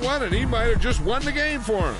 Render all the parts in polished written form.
that one, and he might have just won the game for him.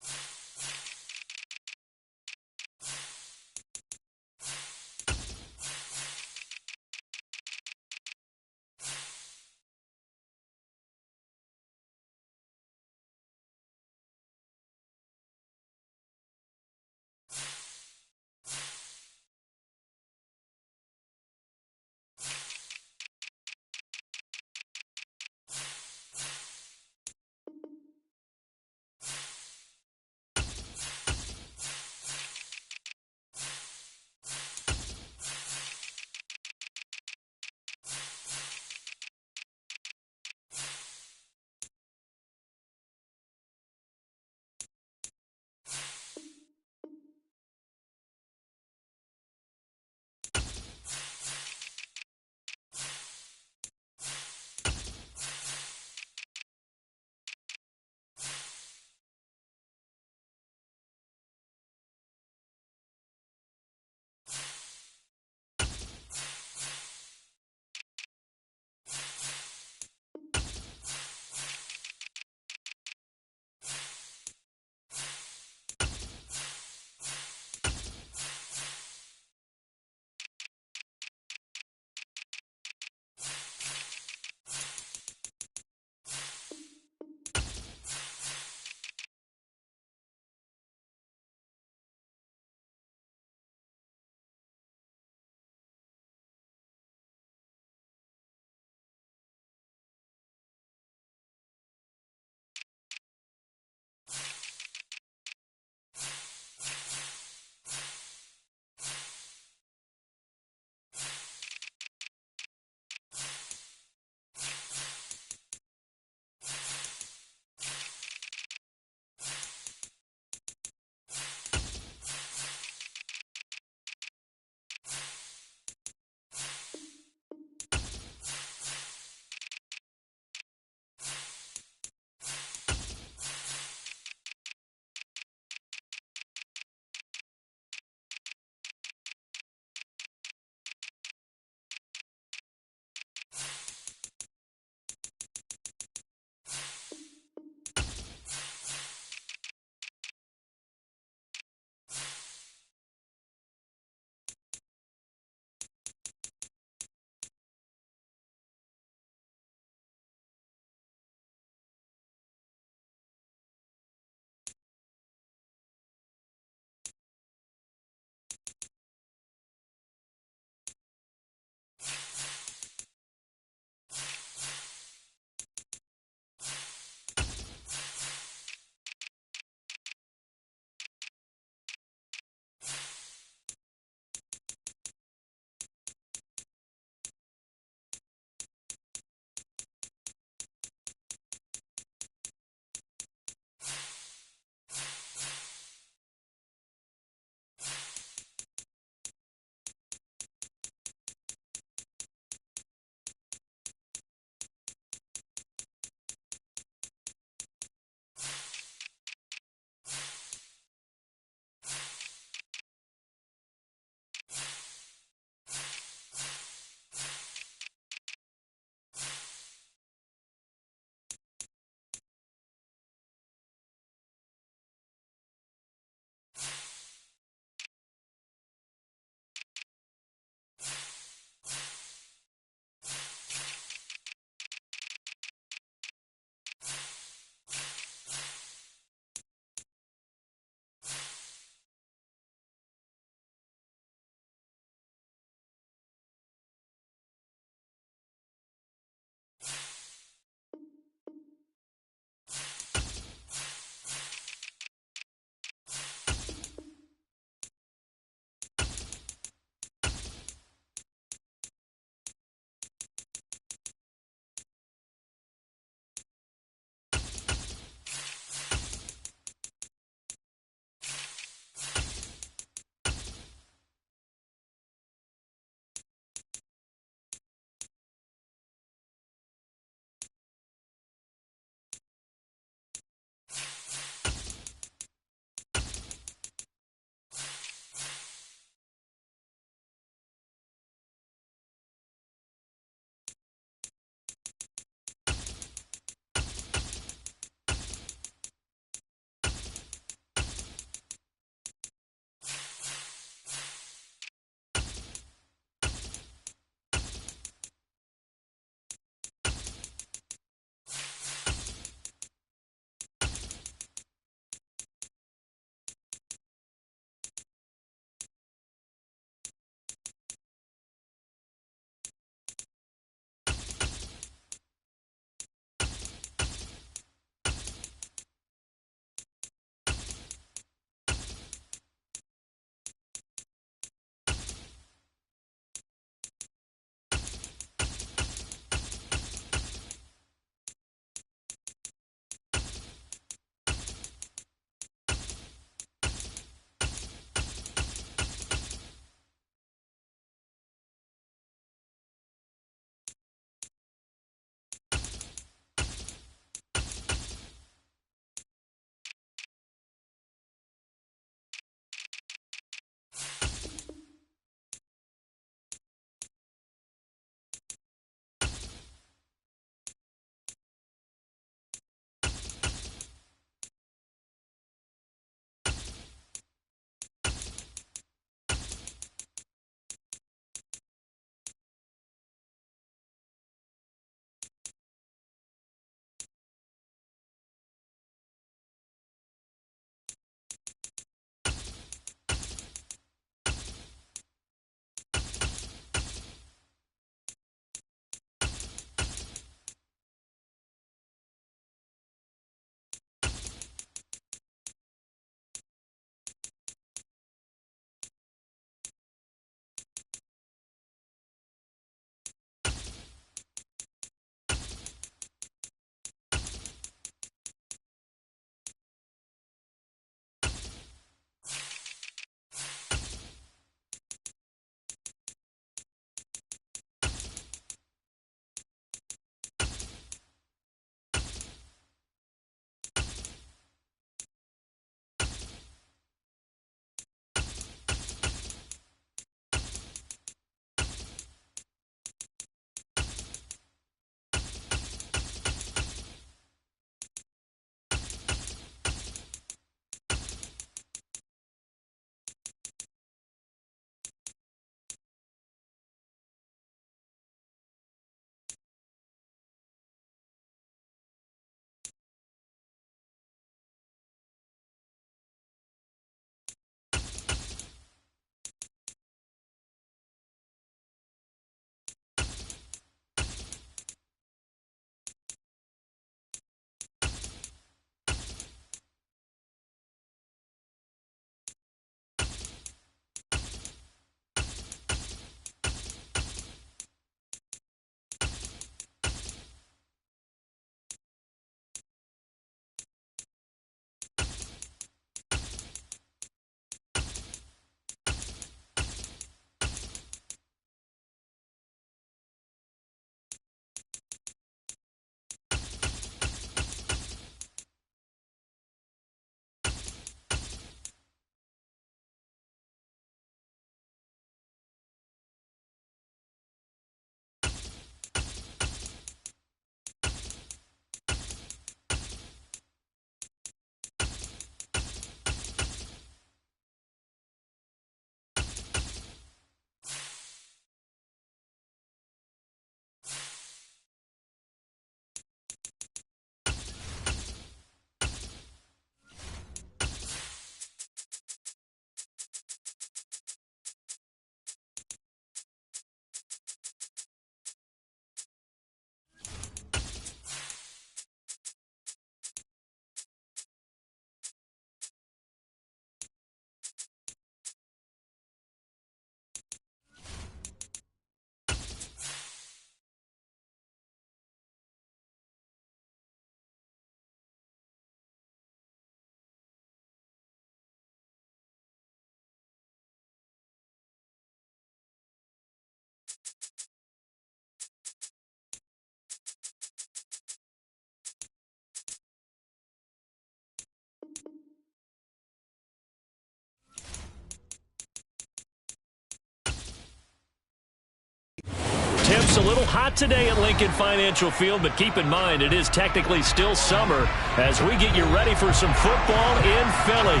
Keeps a little hot today at Lincoln Financial Field, but keep in mind it is technically still summer as we get you ready for some football in Philly.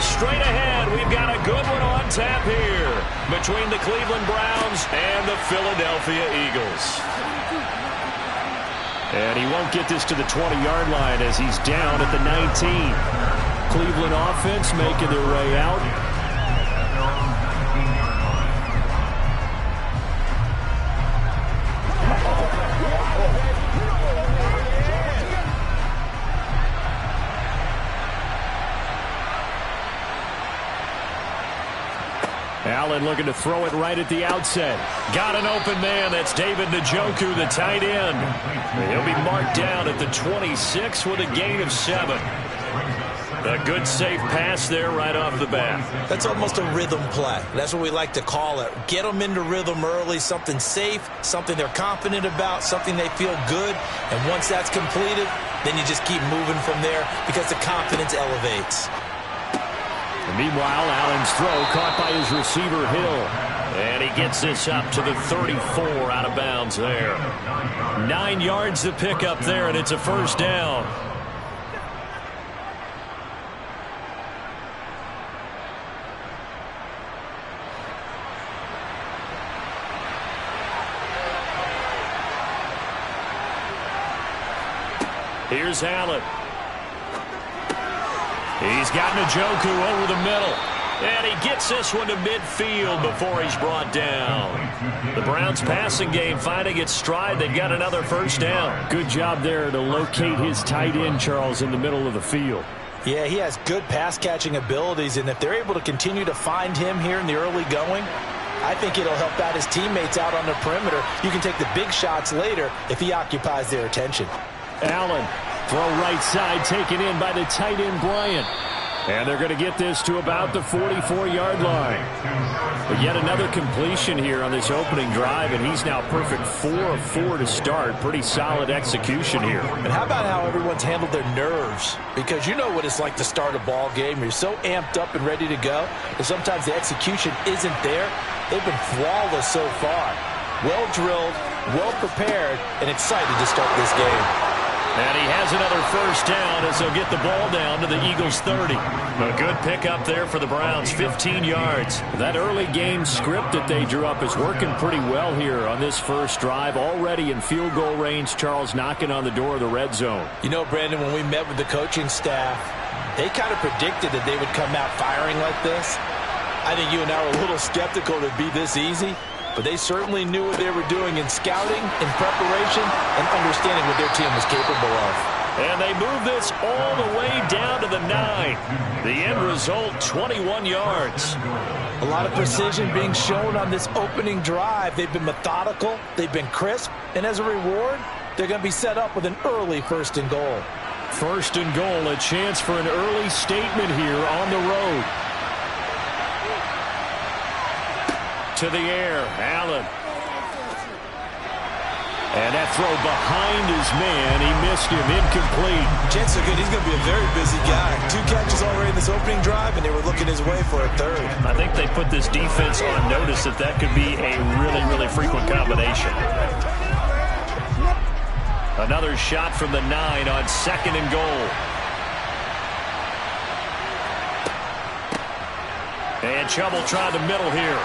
Straight ahead, we've got a good one on tap here between the Cleveland Browns and the Philadelphia Eagles. And he won't get this to the 20-yard line as he's down at the 19. Cleveland offense making their way out. Allen looking to throw it right at the outset. Got an open man. That's David Njoku, the tight end. He'll be marked down at the 26 with a gain of 7. A good, safe pass there right off the bat. That's almost a rhythm play. That's what we like to call it. Get them into rhythm early, something safe, something they're confident about, something they feel good. And once that's completed, then you just keep moving from there because the confidence elevates. And meanwhile, Allen's throw caught by his receiver, Hill. And he gets this up to the 34 out of bounds there. 9 yards to pick up there, and it's a first down. Here's Allen. He's got Njoku over the middle. And he gets this one to midfield before he's brought down. The Browns passing game finding its stride. They've got another first down. Good job there to locate his tight end, Charles, in the middle of the field. Yeah, he has good pass-catching abilities, and if they're able to continue to find him here in the early going, I think it'll help out his teammates out on the perimeter. You can take the big shots later if he occupies their attention. Allen, throw right side, taken in by the tight end, Bryant. And they're going to get this to about the 44-yard line. But yet another completion here on this opening drive, and he's now perfect 4 of 4 to start. Pretty solid execution here. And how about how everyone's handled their nerves? Because you know what it's like to start a ball game. You're so amped up and ready to go, and sometimes the execution isn't there. They've been flawless so far. Well drilled, well prepared, and excited to start this game. And he has another first down as they'll get the ball down to the Eagles' 30. A good pickup there for the Browns, 15 yards. That early game script that they drew up is working pretty well here on this first drive. Already in field goal range, Charles knocking on the door of the red zone. You know, Brandon, when we met with the coaching staff, they kind of predicted that they would come out firing like this. I think you and I were a little skeptical it'd be this easy. But they certainly knew what they were doing in scouting, in preparation, and understanding what their team was capable of. And they move this all the way down to the 9. The end result, 21 yards. A lot of precision being shown on this opening drive. They've been methodical, they've been crisp, and as a reward, they're going to be set up with an early 1st and goal. 1st and goal, a chance for an early statement here on the road. To the air, Allen. And that throw behind his man. He missed him, incomplete. Chances are good. He's going to be a very busy guy. 2 catches already in this opening drive, and they were looking his way for a 3rd. I think they put this defense on notice that that could be a really, really frequent combination. Another shot from the 9 on 2nd and goal. And Chubb will try the middle here.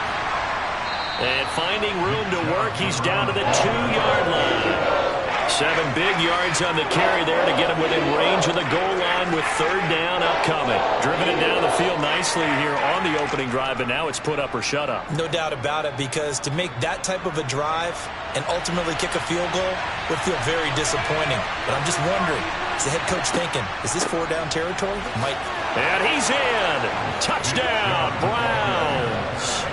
And finding room to work, he's down to the 2-yard line. 7 big yards on the carry there to get him within range of the goal line with 3rd down upcoming. Driven it down the field nicely here on the opening drive, but now it's put up or shut up. No doubt about it, because to make that type of a drive and ultimately kick a field goal would feel very disappointing. But I'm just wondering, is the head coach thinking, is this 4-down territory? Might. And he's in. Touchdown, Browns.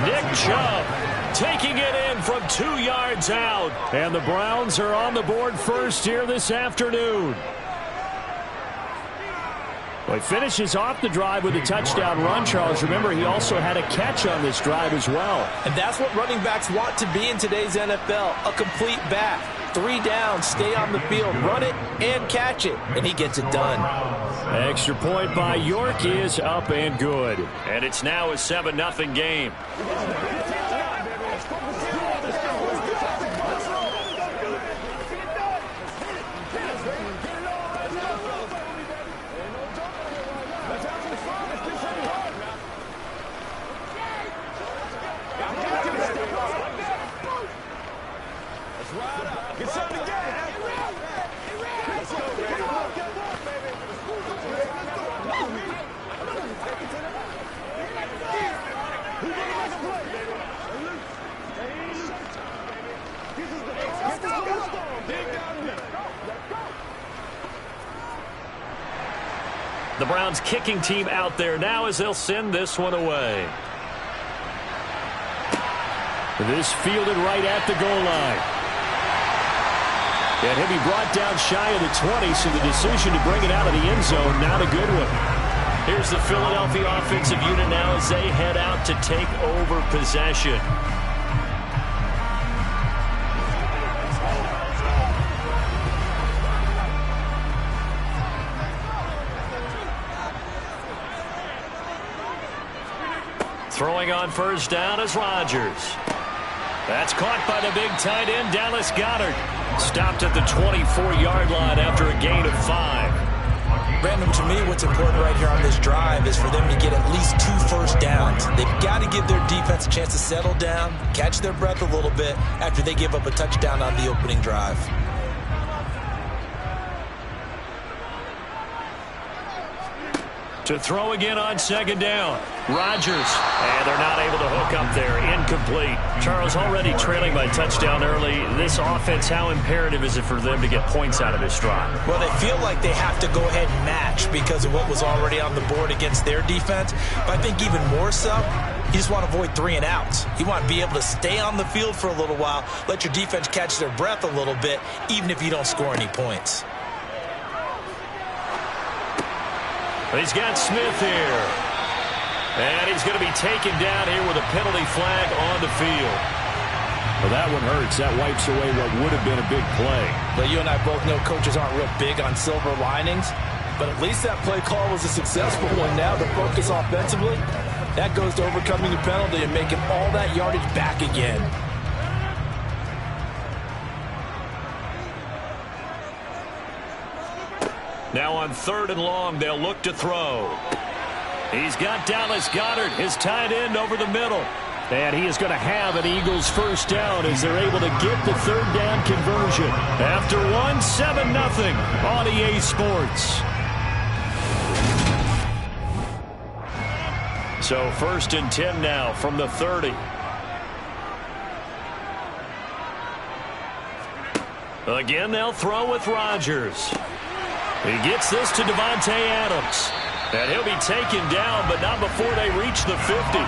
Nick Chubb taking it in from 2 yards out. And the Browns are on the board first here this afternoon. Well, he finishes off the drive with a touchdown run, Charles. Remember, he also had a catch on this drive as well. And that's what running backs want to be in today's NFL, a complete back. 3 downs, stay on the field, run it, and catch it. And he gets it done. Extra point by York is up and good. And it's now a 7-0 game. Get something together. Let's go, baby. The Browns kicking team out there now as they'll send this one away. This fielded right at the goal line. And he'll be brought down shy of the 20, so the decision to bring it out of the end zone, not a good one. Here's the Philadelphia offensive unit now as they head out to take over possession. Throwing on first down is Rodgers. That's caught by the big tight end, Dallas Goedert. Stopped at the 24-yard line after a gain of 5. Brandon, to me, what's important right here on this drive is for them to get at least 2 first downs. They've got to give their defense a chance to settle down, catch their breath a little bit after they give up a touchdown on the opening drive. To throw again on second down. Rodgers. And they're not able to hook up there. Incomplete. Charles, already trailing by touchdown early. This offense, how imperative is it for them to get points out of this drive? Well, they feel like they have to go ahead and match because of what was already on the board against their defense. But I think even more so, you just want to avoid 3 and outs. You want to be able to stay on the field for a little while, let your defense catch their breath a little bit, even if you don't score any points. He's got Smith here. And he's going to be taken down here with a penalty flag on the field. Well, that one hurts. That wipes away what would have been a big play. But you and I both know coaches aren't real big on silver linings. But at least that play call was a successful one. Now to focus offensively, that goes to overcoming the penalty and making all that yardage back again. Now on 3rd and long, they'll look to throw. He's got Dallas Goedert, his tight end, over the middle. And he is going to have an Eagles first down as they're able to get the 3rd down conversion. After 7-0 on EA Sports. So 1st and 10 now from the 30. Again, they'll throw with Rodgers. He gets this to Davante Adams. And he'll be taken down, but not before they reach the 50.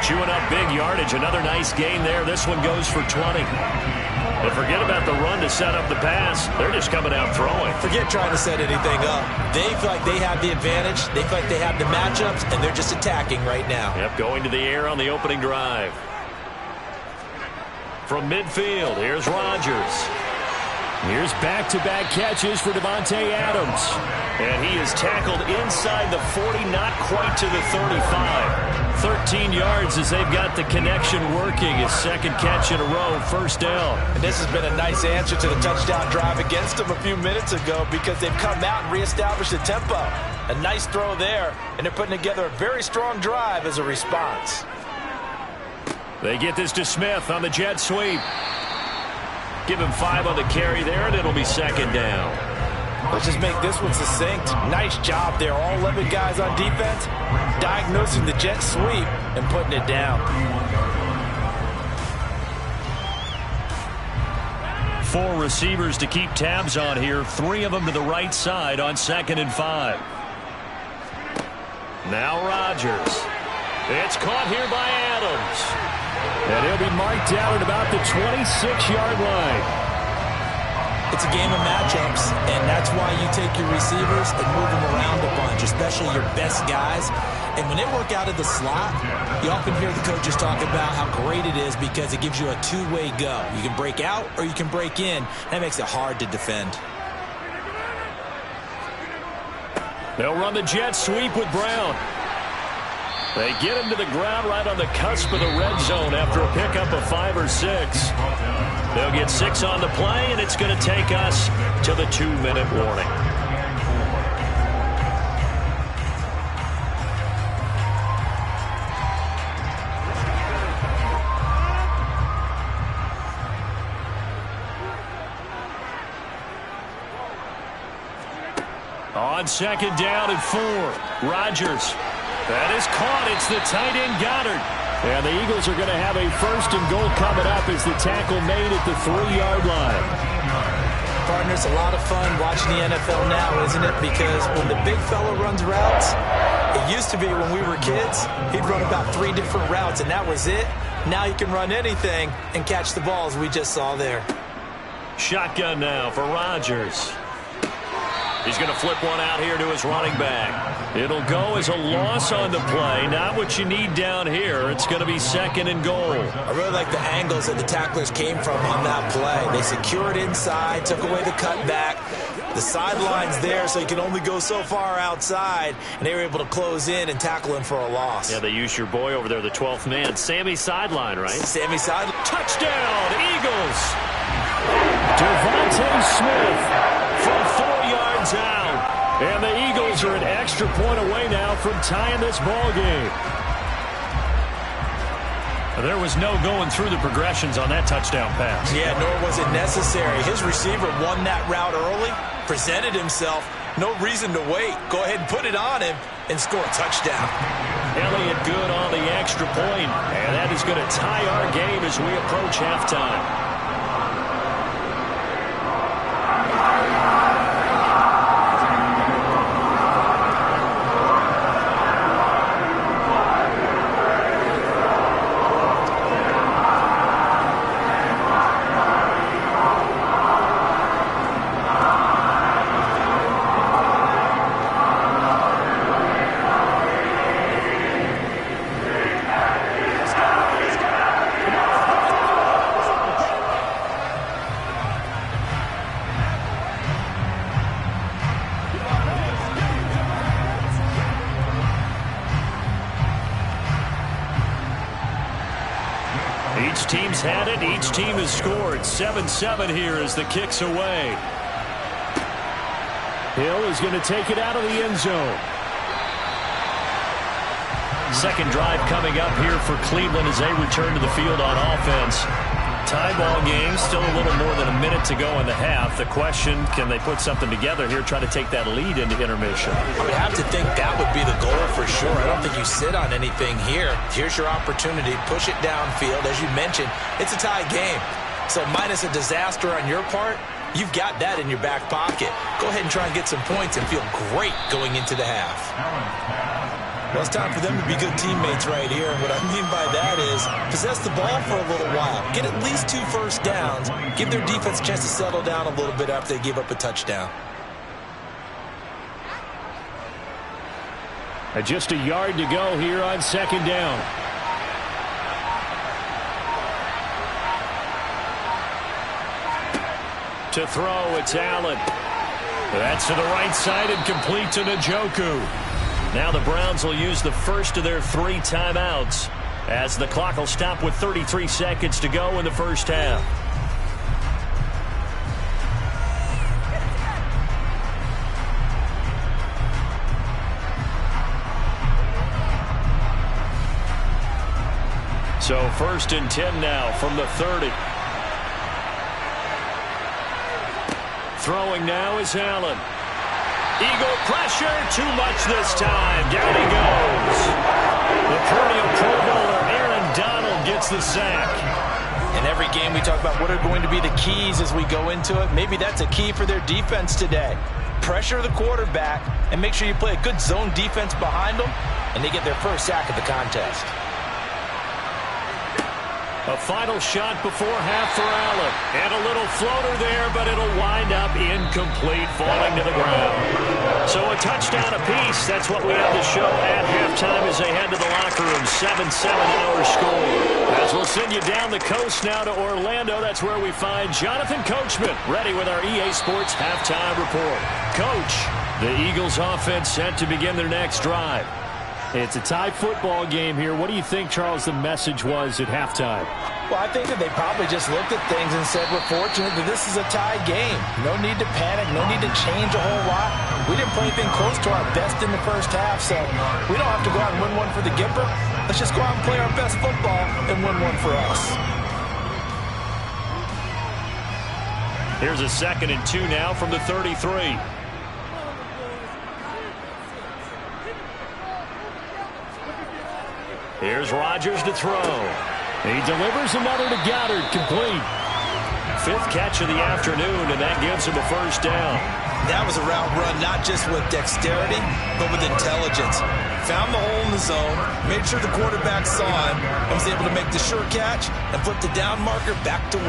Chewing up big yardage. Another nice gain there. This one goes for 20. And forget about the run to set up the pass. They're just coming out throwing. Forget trying to set anything up. They feel like they have the advantage. They feel like they have the matchups, and they're just attacking right now. Yep, going to the air on the opening drive. From midfield, here's Rodgers. Here's back-to-back catches for Davante Adams. And he is tackled inside the 40, not quite to the 35. 13 yards as they've got the connection working. His 2nd catch in a row, first down. And this has been a nice answer to the touchdown drive against them a few minutes ago because they've come out and reestablished the tempo. A nice throw there, and they're putting together a very strong drive as a response. They get this to Smith on the jet sweep. Give him 5 on the carry there, and it'll be 2nd down. Let's just make this one succinct. Nice job there. All 11 guys on defense diagnosing the jet sweep and putting it down. 4 receivers to keep tabs on here. 3 of them to the right side on 2nd and 5. Now Rodgers. It's caught here by Adams. And he'll be marked down at about the 26-yard line. It's a game of matchups, and that's why you take your receivers and move them around a bunch, especially your best guys. And when they work out of the slot, you often hear the coaches talk about how great it is because it gives you a 2-way go. You can break out or you can break in. That makes it hard to defend. They'll run the jet sweep with Brown. They get him to the ground right on the cusp of the red zone after a pickup of 5 or 6. They'll get 6 on the play, and it's going to take us to the 2-minute warning. On second down and 4. Rodgers. That is caught. It's the tight end Goddard. And the Eagles are going to have a first and goal coming up as the tackle made at the 3-yard line. Partner, it's a lot of fun watching the NFL now, isn't it? Because when the big fella runs routes, it used to be when we were kids, he'd run about 3 different routes, and that was it. Now he can run anything and catch the balls we just saw there. Shotgun now for Rodgers. He's going to flip one out here to his running back. It'll go as a loss on the play. Not what you need down here. It's going to be second and goal. I really like the angles that the tacklers came from on that play. They secured inside, took away the cutback. The sideline's there, so you can only go so far outside, and they were able to close in and tackle him for a loss. Yeah, they used your boy over there, the 12th man, Sammy Sideline, right? Sammy Sideline. Touchdown, Eagles! Devontae Smith from 4 yards out. And the Eagles are an extra point away now from tying this ball game. There was no going through the progressions on that touchdown pass. Yeah, nor was it necessary. His receiver won that route early, presented himself. No reason to wait. Go ahead and put it on him and score a touchdown. Elliott good on the extra point. And that is going to tie our game as we approach halftime. Each team's had it. Each team has scored. 7-7 here as the kick's away. Hill is going to take it out of the end zone. Second drive coming up here for Cleveland as they return to the field on offense. Tie ball game, still a little more than a minute to go in the half. The question, can they put something together here, try to take that lead into intermission? I would have to think that would be the goal for sure. I don't think you sit on anything here. Here's your opportunity. Push it downfield. As you mentioned, it's a tie game. So minus a disaster on your part, you've got that in your back pocket. Go ahead and try and get some points and feel great going into the half. Well, it's time for them to be good teammates right here. And what I mean by that is possess the ball for a little while. Get at least 2 first downs. Give their defense a chance to settle down a little bit after they give up a touchdown. And just a yard to go here on second down. To throw, it's Allen. That's to the right side and complete to Njoku. Now the Browns will use the first of their 3 timeouts as the clock will stop with 33 seconds to go in the first half. So 1st and 10 now from the 30. Throwing now is Allen. Eagle pressure, too much this time. Down he goes. The perennial Pro Bowler Aaron Donald gets the sack. In every game we talk about what are going to be the keys as we go into it. Maybe that's a key for their defense today. Pressure the quarterback and make sure you play a good zone defense behind them, and they get their first sack of the contest. A final shot before half for Allen. And a little floater there, but it'll wind up incomplete, falling to the ground. So a touchdown apiece. That's what we have to show at halftime as they head to the locker room. 7-7 our score. As we'll send you down the coast now to Orlando, that's where we find Jonathan Coachman, ready with our EA Sports halftime report. Coach, the Eagles offense set to begin their next drive. It's a tie football game here. What do you think, Charles, the message was at halftime? Well, I think that they probably just looked at things and said, we're fortunate that this is a tie game. No need to panic. No need to change a whole lot. We didn't play anything close to our best in the first half, so we don't have to go out and win one for the Gipper. Let's just go out and play our best football and win one for us. Here's a 2nd and 2 now from the 33. Here's Rodgers to throw. He delivers another to Goddard, complete. 5th catch of the afternoon, and that gives him a first down. That was a route run not just with dexterity, but with intelligence. Found the hole in the zone, made sure the quarterback saw him, and was able to make the sure catch and flip the down marker back to 1.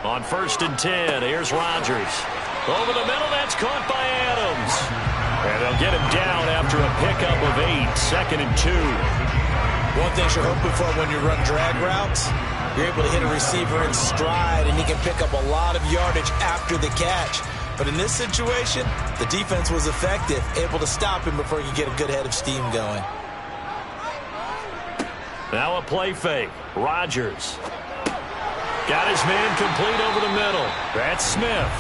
On 1st and 10, here's Rodgers. Over the middle, that's caught by Adams. And they'll get him down after a pickup of 8, 2nd and 2. One thing you're hoping for when you run drag routes, you're able to hit a receiver in stride, and he can pick up a lot of yardage after the catch. But in this situation, the defense was effective, able to stop him before he could get a good head of steam going. Now a play fake. Rodgers. Got his man complete over the middle. That's Smith.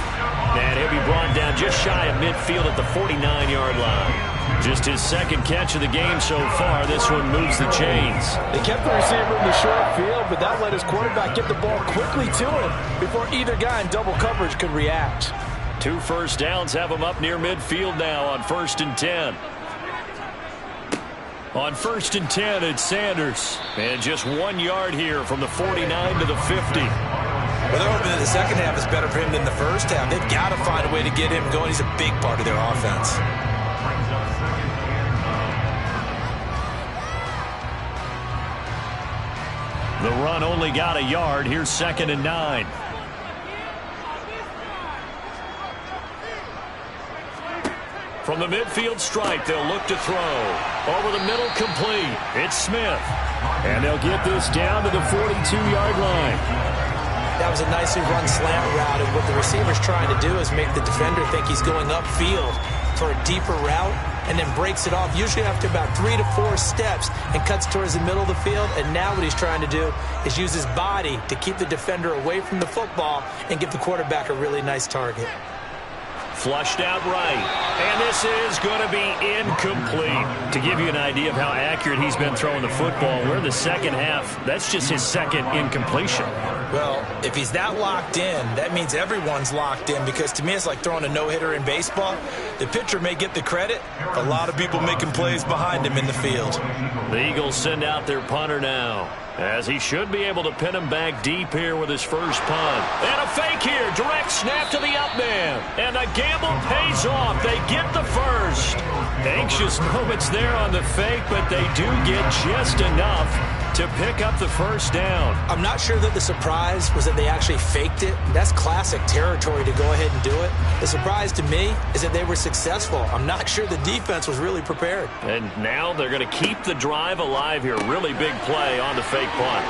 And he'll be brought down just shy of midfield at the 49-yard line. Just his 2nd catch of the game so far. This one moves the chains. They kept the receiver in the short field, but that let his quarterback get the ball quickly to him before either guy in double coverage could react. 2 first downs have him up near midfield now on 1st and 10. On 1st and 10, it's Sanders. And just 1 yard here from the 49 to the 50. Well, they're hoping that the second half is better for him than the first half. They've got to find a way to get him going. He's a big part of their offense. The run only got a yard. Here's 2nd and 9. From the midfield stripe, they'll look to throw. Over the middle, complete. It's Smith. And they'll get this down to the 42-yard line. That was a nicely run slant route, and what the receiver's trying to do is make the defender think he's going upfield for a deeper route, and then breaks it off, usually after about 3 to 4 steps, and cuts towards the middle of the field. And now what he's trying to do is use his body to keep the defender away from the football and give the quarterback a really nice target. Flushed out right. And this is going to be incomplete. To give you an idea of how accurate he's been throwing the football, we're in the second half. That's just his 2nd incompletion. Well, if he's that locked in, that means everyone's locked in, because to me it's like throwing a no-hitter in baseball. The pitcher may get the credit, a lot of people making plays behind him in the field. The Eagles send out their punter now, as he should be able to pin him back deep here with his first punt. And a fake here. Direct snap to the up man. And the gamble pays off. They get the first. Anxious moments there on the fake, but they do get just enough to pick up the first down. I'm not sure that the surprise was that they actually faked it. That's classic territory to go ahead and do it. The surprise to me is that they were successful. I'm not sure the defense was really prepared. And now they're going to keep the drive alive here. Really big play on the fake punt.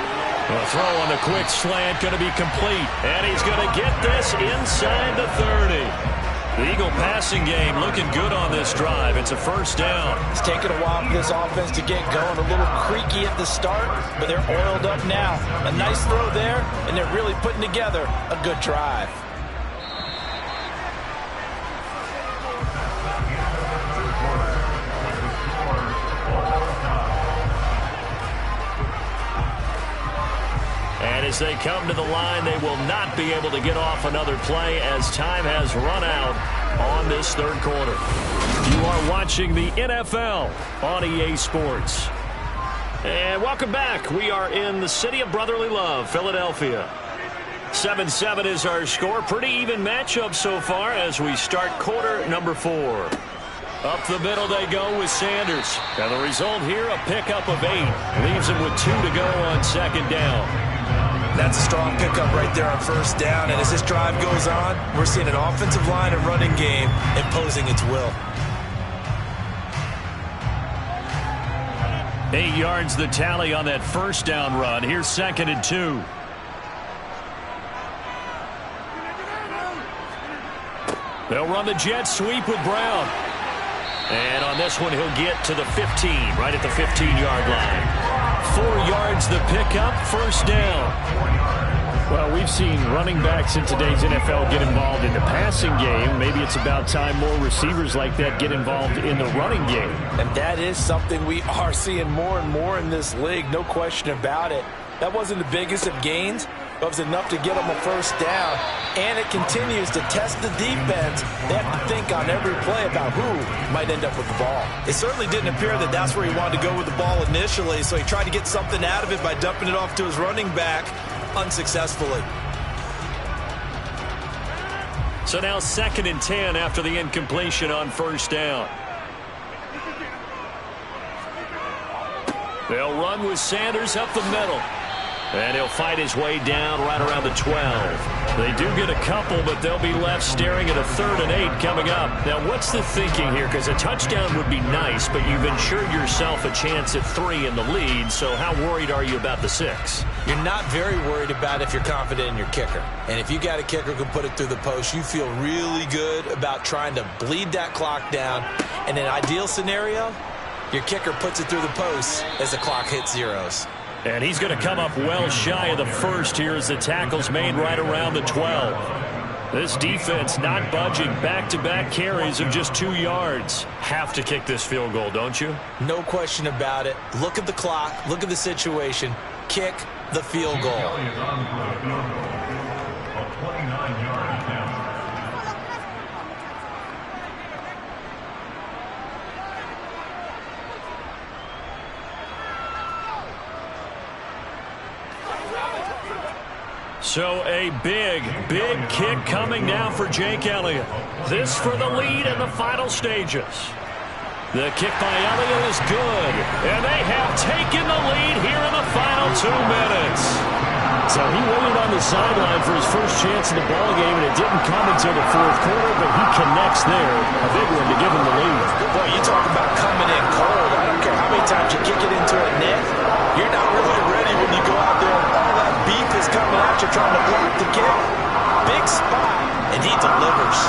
A throw on the quick slant going to be complete. And he's going to get this inside the 30. The Eagle passing game looking good on this drive. It's a first down. It's taken a while for this offense to get going. A little creaky at the start, but they're oiled up now. A nice throw there, and they're really putting together a good drive. And as they come to the line, they will not be able to get off another play as time has run out on this third quarter. You are watching the NFL on EA Sports. And welcome back. We are in the city of brotherly love, Philadelphia. 7-7 is our score. Pretty even matchup so far as we start quarter number 4. Up the middle they go with Sanders. And the result here, a pickup of 8. Leaves him with 2 to go on second down. That's a strong pickup right there on first down. And as this drive goes on, we're seeing an offensive line and running game imposing its will. 8 yards the tally on that first down run. Here's 2nd and 2. They'll run the jet sweep with Brown. And on this one, he'll get to the 15, right at the 15-yard line. 4 yards the pickup, first down. Well, we've seen running backs in today's NFL get involved in the passing game. Maybe it's about time more receivers like that get involved in the running game. And that is something we are seeing more and more in this league, no question about it. That wasn't the biggest of gains, It was enough to get them a first down, and it continues to test the defense. They have to think on every play about who might end up with the ball. It certainly didn't appear that that's where he wanted to go with the ball initially, so he tried to get something out of it by dumping it off to his running back unsuccessfully. So now 2nd and 10 after the incompletion on first down. They'll run with Sanders up the middle. And he'll fight his way down right around the 12. They do get a couple, but they'll be left staring at a 3rd and 8 coming up. Now, what's the thinking here? Because a touchdown would be nice, but you've ensured yourself a chance at 3 in the lead, so how worried are you about the 6? You're not very worried about if you're confident in your kicker. And if you got a kicker who can put it through the post, you feel really good about trying to bleed that clock down. In an ideal scenario, your kicker puts it through the post as the clock hits zeros. And he's going to come up well shy of the first here as the tackle's made right around the 12. This defense not budging. Back-to-back carries of just 2 yards. Have to kick this field goal, don't you? No question about it. Look at the clock. Look at the situation. Kick the field goal. So a big kick coming now for Jake Elliott. This for the lead in the final stages. The kick by Elliott is good. And they have taken the lead here in the final 2 minutes. So he waited on the sideline for his first chance in the ballgame, and it didn't come until the 4th quarter, but he connects there. A big one to give him the lead. Boy, you talk about coming in cold. I don't care how many times you kick it into a net. You're not really ready when you go out there and all that beef is coming at you trying to block the kick. Big spot, and he delivers.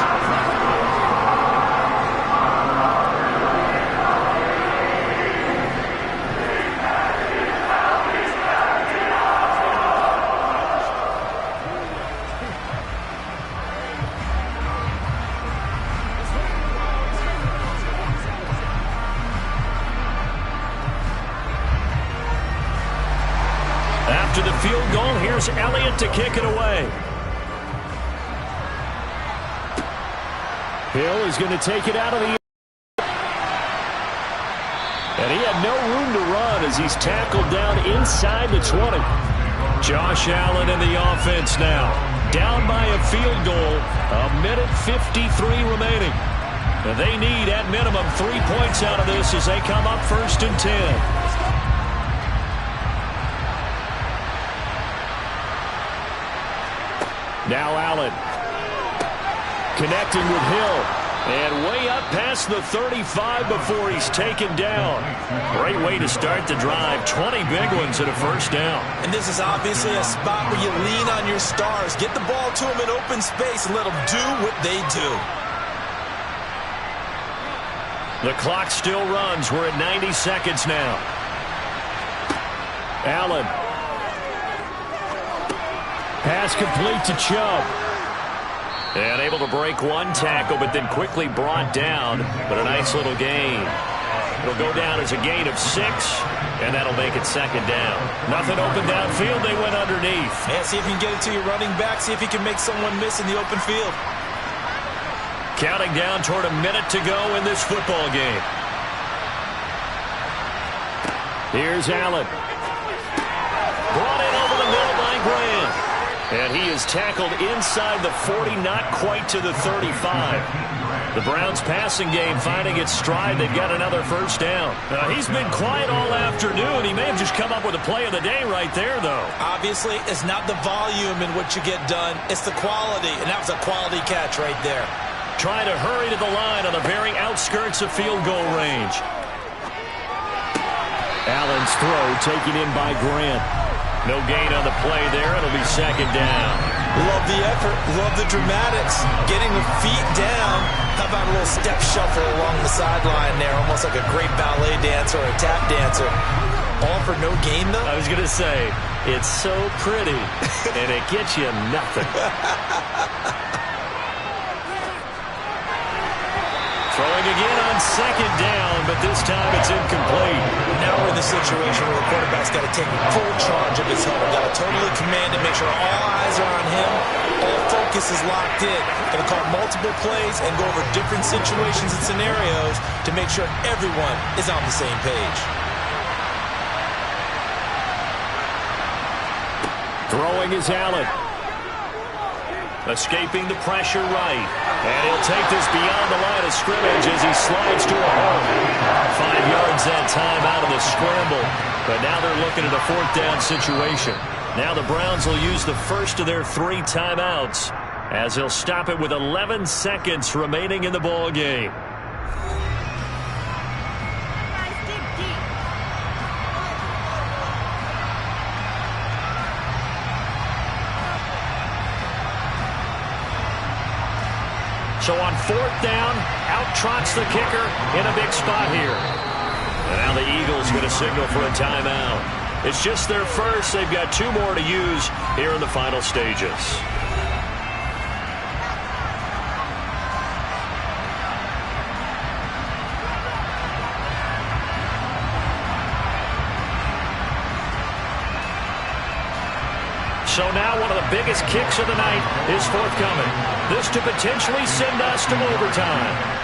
After the field goal, here's Elliott to kick it away. Hill is going to take it out of the... And he had no room to run as he's tackled down inside the 20. Josh Allen in the offense now. Down by a field goal. 1:53 remaining. And they need, at minimum, 3 points out of this as they come up 1st and 10. Now Allen connecting with Hill. And way up past the 35 before he's taken down. Great way to start the drive. 20 big ones at a first down. And this is obviously a spot where you lean on your stars. Get the ball to them in open space and let them do what they do. The clock still runs. We're at 90 seconds now. Allen. Pass complete to Chubb. And able to break one tackle, but then quickly brought down. But a nice little gain. It'll go down as a gain of 6, and that'll make it 2nd down. Nothing open downfield. They went underneath. Yeah, see if you can get it to your running back. See if you can make someone miss in the open field. Counting down toward a minute to go in this football game. Here's Allen. Brought in over the middle by Graham. And he is tackled inside the 40, not quite to the 35. The Browns passing game finding its stride. They've got another first down. He's been quiet all afternoon. He may have just come up with a play of the day right there, though. Obviously, it's not the volume in which you get done. It's the quality, and that was a quality catch right there. Trying to hurry to the line on the very outskirts of field goal range. Allen's throw taken in by Grant. No gain on the play there. It'll be 2nd down. Love the effort. Love the dramatics. Getting the feet down. How about a little step shuffle along the sideline there? Almost like a great ballet dancer or a tap dancer. All for no gain, though? I was going to say, it's so pretty, and it gets you nothing. Throwing again on second down, but this time it's incomplete. Now we're in the situation where the quarterback's got to take full charge of his huddle. Got to totally command it, make sure all eyes are on him. All focus is locked in. Going to call multiple plays and go over different situations and scenarios to make sure everyone is on the same page. Throwing is Allen. Escaping the pressure right. And he'll take this beyond the line of scrimmage as he slides to a hole. 5 yards that time out of the scramble. But now they're looking at a fourth down situation. Now the Browns will use the first of their 3 timeouts as they'll stop it with 11 seconds remaining in the ball game. So on fourth down, out trots the kicker in a big spot here. And now the Eagles going to signal for a timeout. It's just their first. They've got 2 more to use here in the final stages. So now one of the biggest kicks of the night is forthcoming. This to potentially send us to overtime.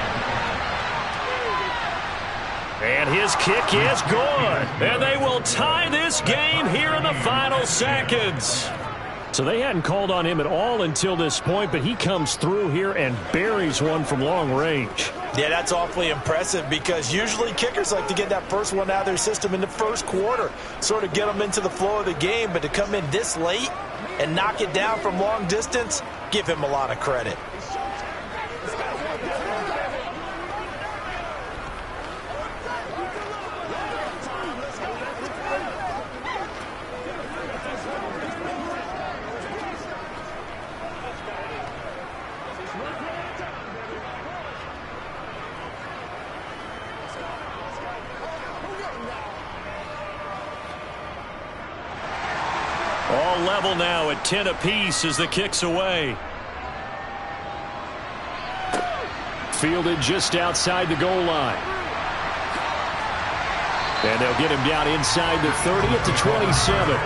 And his kick is good. And they will tie this game here in the final seconds. So they hadn't called on him at all until this point, but he comes through here and buries one from long range. Yeah, that's awfully impressive because usually kickers like to get that first one out of their system in the first quarter, sort of get them into the flow of the game, but to come in this late and knock it down from long distance, give him a lot of credit. All level now at 10 apiece as the kick's away. Fielded just outside the goal line. And they'll get him down inside the 30 at the 27.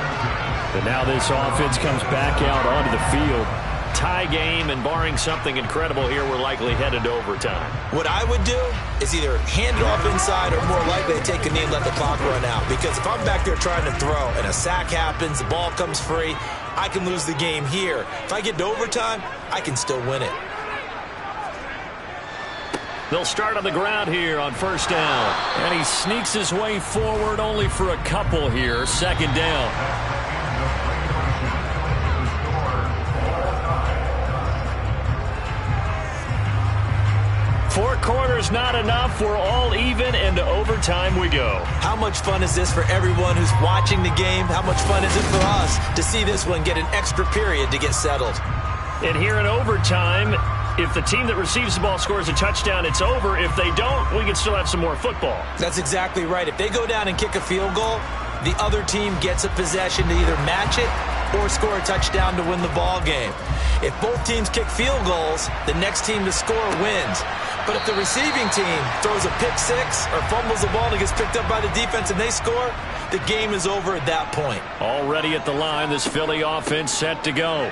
And now this offense comes back out onto the field. Tie game, and barring something incredible here, we're likely headed to overtime. What I would do is either hand it off inside or more likely to take a knee and let the clock run out. Because if I'm back there trying to throw and a sack happens, the ball comes free, I can lose the game here. If I get to overtime, I can still win it. They'll start on the ground here on first down. And he sneaks his way forward only for a couple here. Second down. 4 quarters not enough. We're all even, and to overtime we go. How much fun is this for everyone who's watching the game? How much fun is it for us to see this one get an extra period to get settled? And here in overtime, if the team that receives the ball scores a touchdown, it's over. If they don't, we can still have some more football. That's exactly right. If they go down and kick a field goal, the other team gets a possession to either match it or score a touchdown to win the ball game. If both teams kick field goals, the next team to score wins. But if the receiving team throws a pick six or fumbles the ball and it gets picked up by the defense and they score, the game is over at that point. Already at the line, this Philly offense set to go.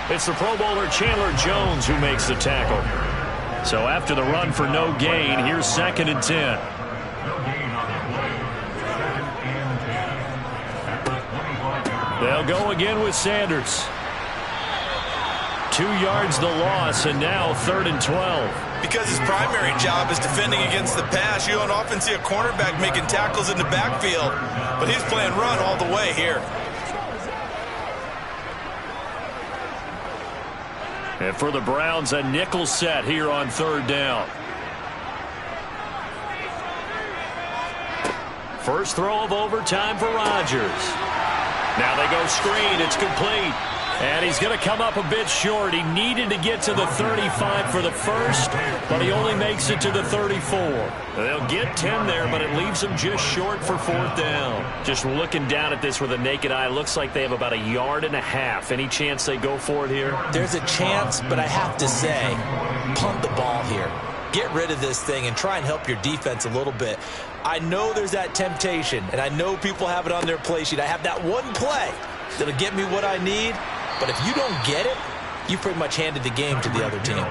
It's the Pro Bowler Chandler Jones who makes the tackle. So after the run for no gain, here's 2nd and 10. They'll go again with Sanders. 2 yards the loss, and now 3rd and 12. Because his primary job is defending against the pass, you don't often see a cornerback making tackles in the backfield. But he's playing run all the way here. And for the Browns, a nickel set here on 3rd down. First throw of overtime for Rodgers. Now they go screen. It's complete. And he's going to come up a bit short. He needed to get to the 35 for the first, but he only makes it to the 34. They'll get 10 there, but it leaves them just short for 4th down. Just looking down at this with a naked eye, looks like they have about 1.5 yards. Any chance they go for it here? There's a chance, but I have to say, punt the ball here. Get rid of this thing and try and help your defense a little bit. I know there's that temptation, and I know people have it on their play sheet. I have that one play that'll get me what I need, but if you don't get it, you pretty much handed the game to the other team.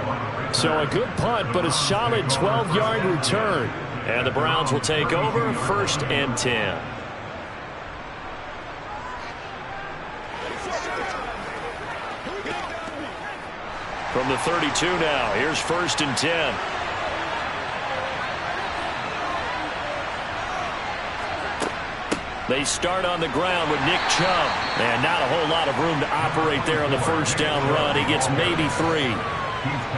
So a good punt, but a solid 12-yard return. And the Browns will take over 1st and 10. From the 32 now, here's 1st and 10. They start on the ground with Nick Chubb. And not a whole lot of room to operate there on the 1st down run. He gets maybe 3.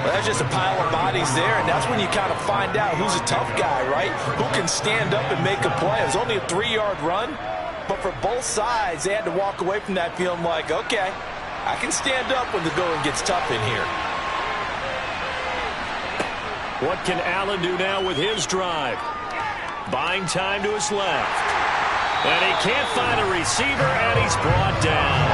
Well, that's just a pile of bodies there, and that's when you kind of find out who's a tough guy, right? Who can stand up and make a play. It was only a 3-yard run, but for both sides, they had to walk away from that feeling like, okay, I can stand up when the going gets tough in here. What can Allen do now with his drive? Buying time to his left. And he can't find a receiver, and he's brought down.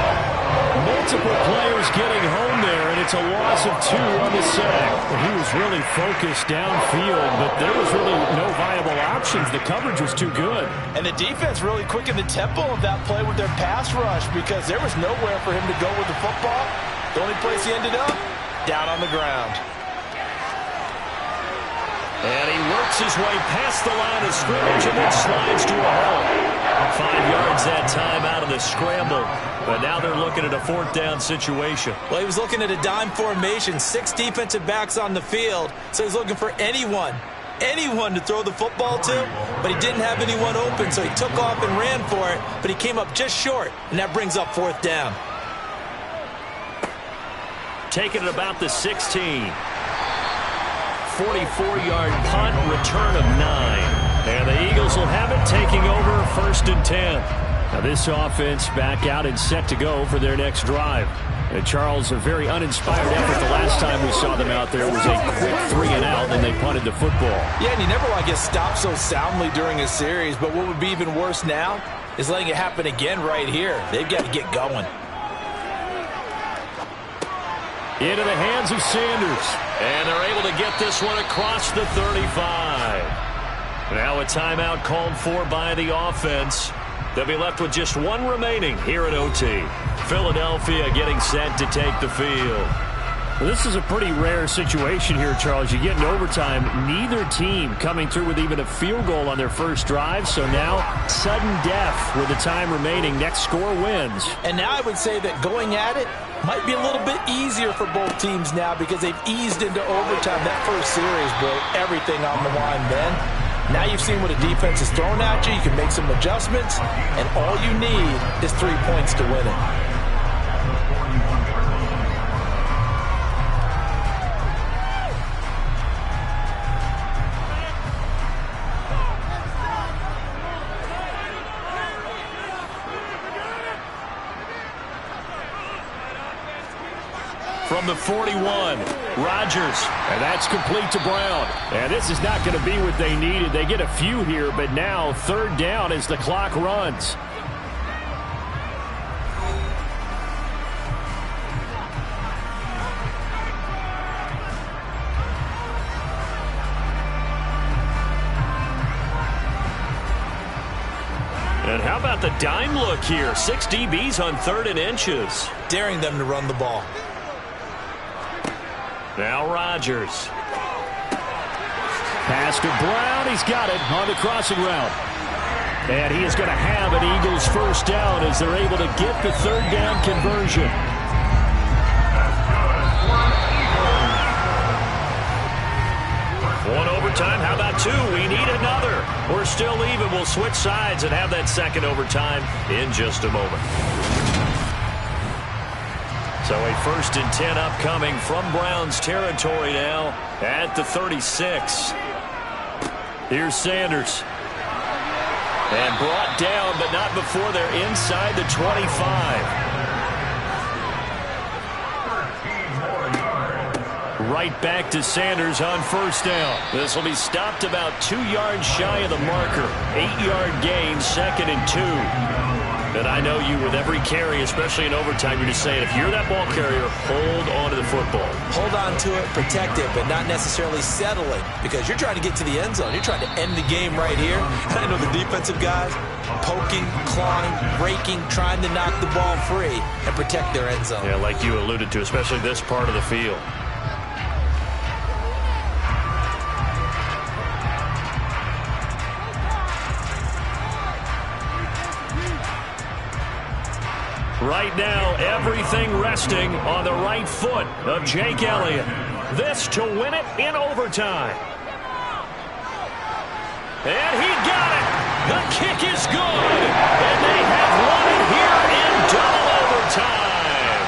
Multiple players getting home there, and it's a loss of 2 on the sack. He was really focused downfield, but there was really no viable options. The coverage was too good. And the defense really quickened the tempo of that play with their pass rush because there was nowhere for him to go with the football. The only place he ended up, down on the ground. And he works his way past the line of scrimmage and then slides to a hole. 5 yards that time out of the scramble. But now they're looking at a 4th down situation. Well, he was looking at a dime formation, 6 defensive backs on the field. So he's looking for anyone to throw the football to, but he didn't have anyone open, so he took off and ran for it, but he came up just short, and that brings up 4th down. Taking it about the 16. 44-yard punt, return of 9. And the Eagles will have it, taking over 1st and 10. Now this offense back out and set to go for their next drive. And Charles, a very uninspired effort the last time we saw them out there. It was a quick 3-and-out, and they punted the football. Yeah, and you never want to get stopped so soundly during a series, but what would be even worse now is letting it happen again right here. They've got to get going. Into the hands of Sanders. And they're able to get this one across the 35. Now a timeout called for by the offense. They'll be left with just 1 remaining here at OT. Philadelphia getting set to take the field. Well, this is a pretty rare situation here, Charles. You get in overtime, neither team coming through with even a field goal on their first drive. So now, sudden death with the time remaining. Next score wins. And now I would say that going at it might be a little bit easier for both teams now because they've eased into overtime. That first series broke everything on the line then. Now you've seen what a defense is throwing at you. You can make some adjustments, and all you need is 3 points to win it. From the 41, Rodgers. And that's complete to Brown. And this is not going to be what they needed. They get a few here, but now 3rd down as the clock runs. And how about the dime look here? 6 DBs on 3rd and inches. Daring them to run the ball. Now Rodgers. Pass to Brown. He's got it on the crossing route. And he is going to have an Eagles 1st down as they're able to get the 3rd down conversion. One overtime. How about 2? We need another. We're still even. We'll switch sides and have that 2nd overtime in just a moment. So a 1st and 10 upcoming from Browns territory now at the 36. Here's Sanders. And brought down, but not before they're inside the 25. right back to Sanders on first down. This will be stopped about 2 yards shy of the marker. 8-yard gain, 2nd and 2. And I know you, with every carry, especially in overtime, you're just saying, if you're that ball carrier, hold on to the football. Hold on to it, protect it, but not necessarily settling, because you're trying to get to the end zone. You're trying to end the game right here. I know the defensive guys poking, clawing, raking, trying to knock the ball free and protect their end zone. Yeah, like you alluded to, especially this part of the field. Right now, everything resting on the right foot of Jake Elliott. This to win it in overtime. And he got it. The kick is good. And they have won it here in double overtime.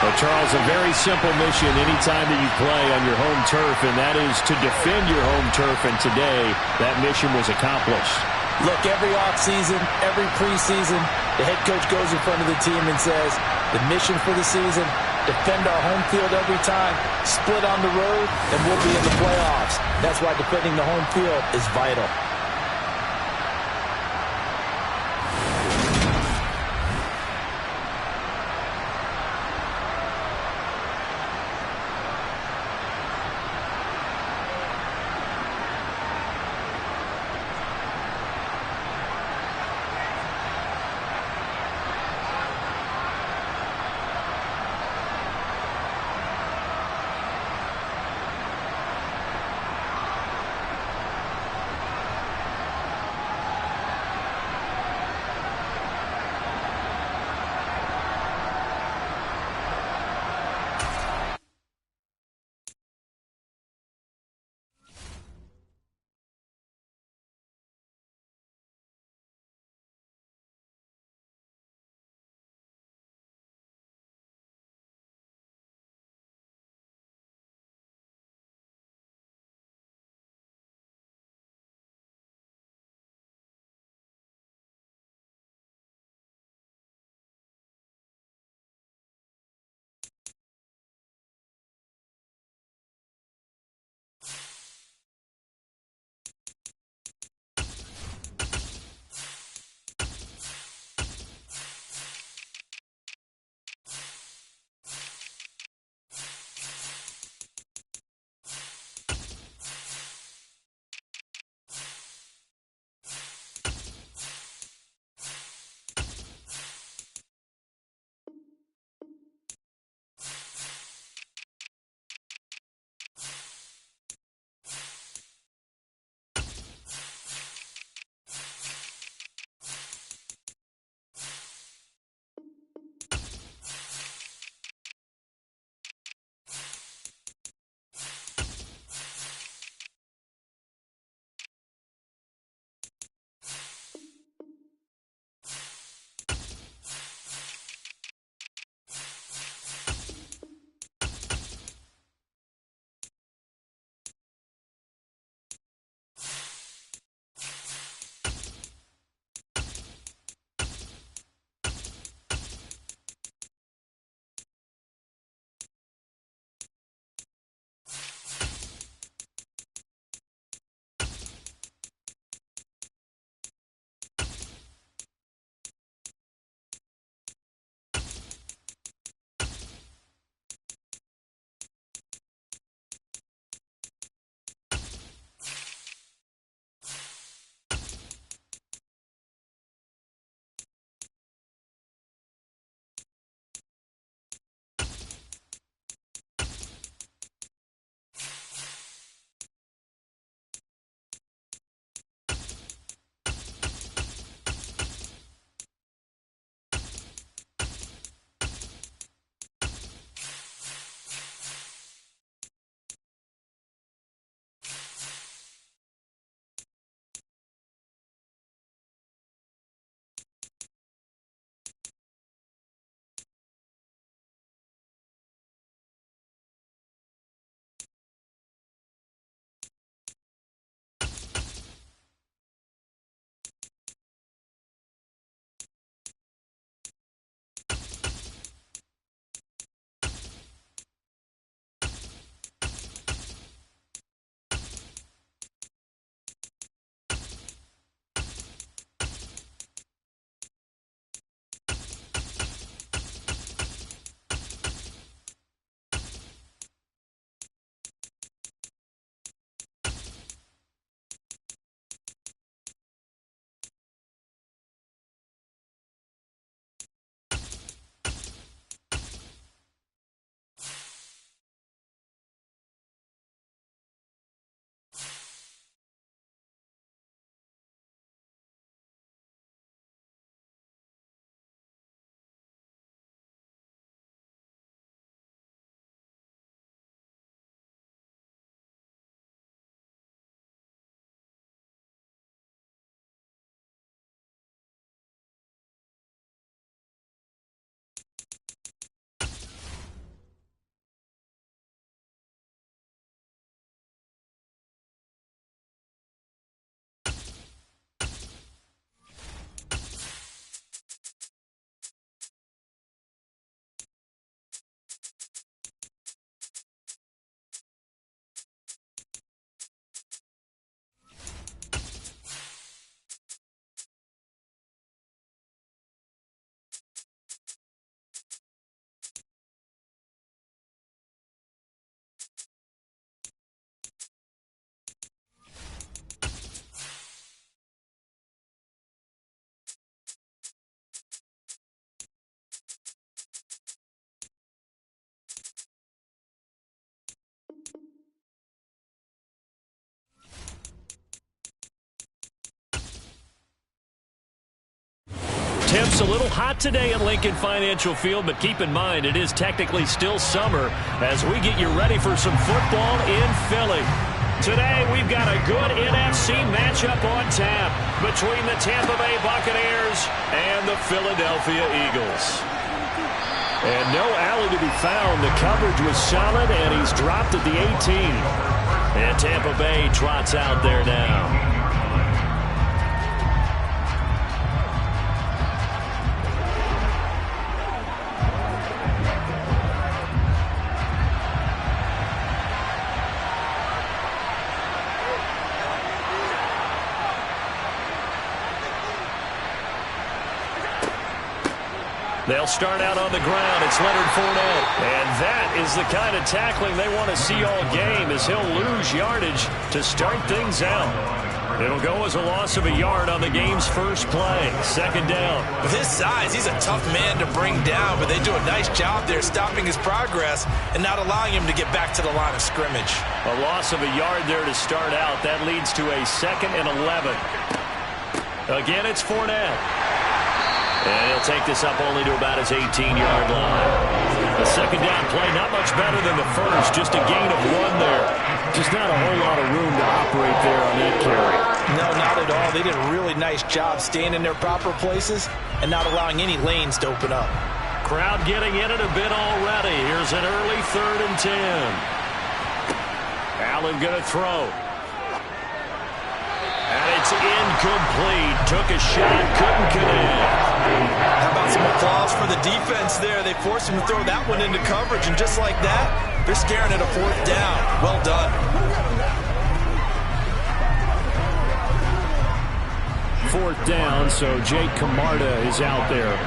Well, Charles, a very simple mission anytime that you play on your home turf, and that is to defend your home turf. And today, that mission was accomplished. Look, every offseason, every preseason, the head coach goes in front of the team and says, the mission for the season, defend our home field every time, split on the road, and we'll be in the playoffs. That's why defending the home field is vital. Temps a little hot today at Lincoln Financial Field, but keep in mind it is technically still summer as we get you ready for some football in Philly. Today we've got a good NFC matchup on tap between the Tampa Bay Buccaneers and the Philadelphia Eagles. And no Allen to be found. The coverage was solid, and he's dropped at the 18. And Tampa Bay trots out there now. They'll start out on the ground. It's Leonard Fournette. And that is the kind of tackling they want to see all game, as he'll lose yardage to start things out. It'll go as a loss of a yard on the game's first play. Second down. With his size, he's a tough man to bring down, but they do a nice job there stopping his progress and not allowing him to get back to the line of scrimmage. A loss of a yard there to start out. That leads to a 2nd and 11. Again, it's Fournette. And he'll take this up only to about his 18-yard line. The second down play, not much better than the first, just a gain of 1 there. Just not a whole lot of room to operate there on that carry. No, not at all. They did a really nice job staying in their proper places and not allowing any lanes to open up. Crowd getting in it a bit already. Here's an early 3rd and 10. Allen going to throw. And it's incomplete. Took a shot, couldn't connect. How about some applause for the defense there? They forced him to throw that one into coverage, and just like that, they're staring at a 4th down. Well done. 4th down, so Jake Camarda is out there.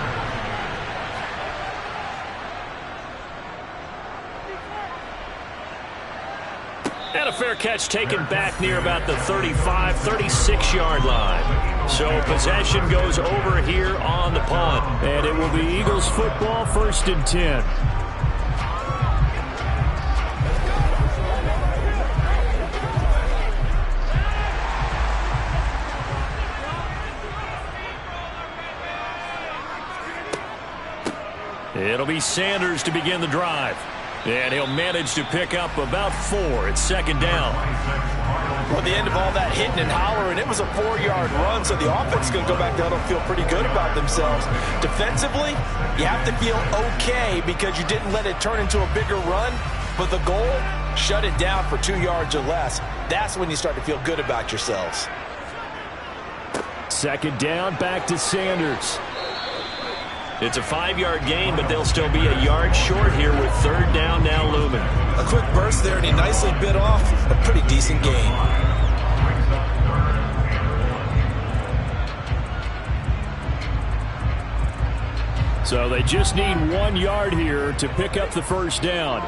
And a fair catch taken back near about the 35, 36-yard line. So possession goes over here on the punt. And it will be Eagles football, 1st and 10. It'll be Sanders to begin the drive. And he'll manage to pick up about 4. It's 2nd down. Well, the end of all that hitting and hollering, it was a 4-yard run, so the offense is going to go back down and feel pretty good about themselves. Defensively, you have to feel okay because you didn't let it turn into a bigger run, but the goal, shut it down for 2 yards or less. That's when you start to feel good about yourselves. 2nd down, back to Sanders. It's a 5-yard gain, but they'll still be a yard short here with 3rd down now looming. A quick burst there, and he nicely bit off a pretty decent gain. So they just need 1 yard here to pick up the 1st down.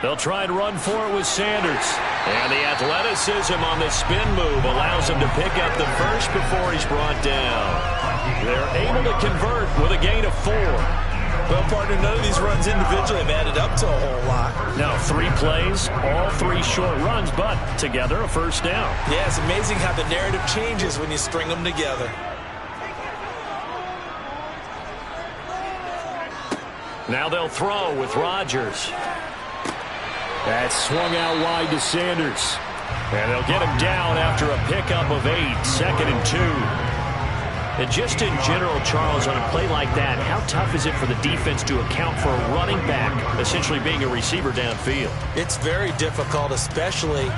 They'll try and run for it with Sanders. And the athleticism on the spin move allows him to pick up the first before he's brought down. They're able to convert with a gain of 4. Well, partner, none of these runs individually have added up to a whole lot. Now 3 plays, all 3 short runs, but together a 1st down. Yeah, it's amazing how the narrative changes when you string them together. Now they'll throw with Rodgers. That's swung out wide to Sanders. And they'll get him down after a pickup of 8, 2nd and 2. And just in general, Charles, on a play like that, how tough is it for the defense to account for a running back essentially being a receiver downfield? It's very difficult, especially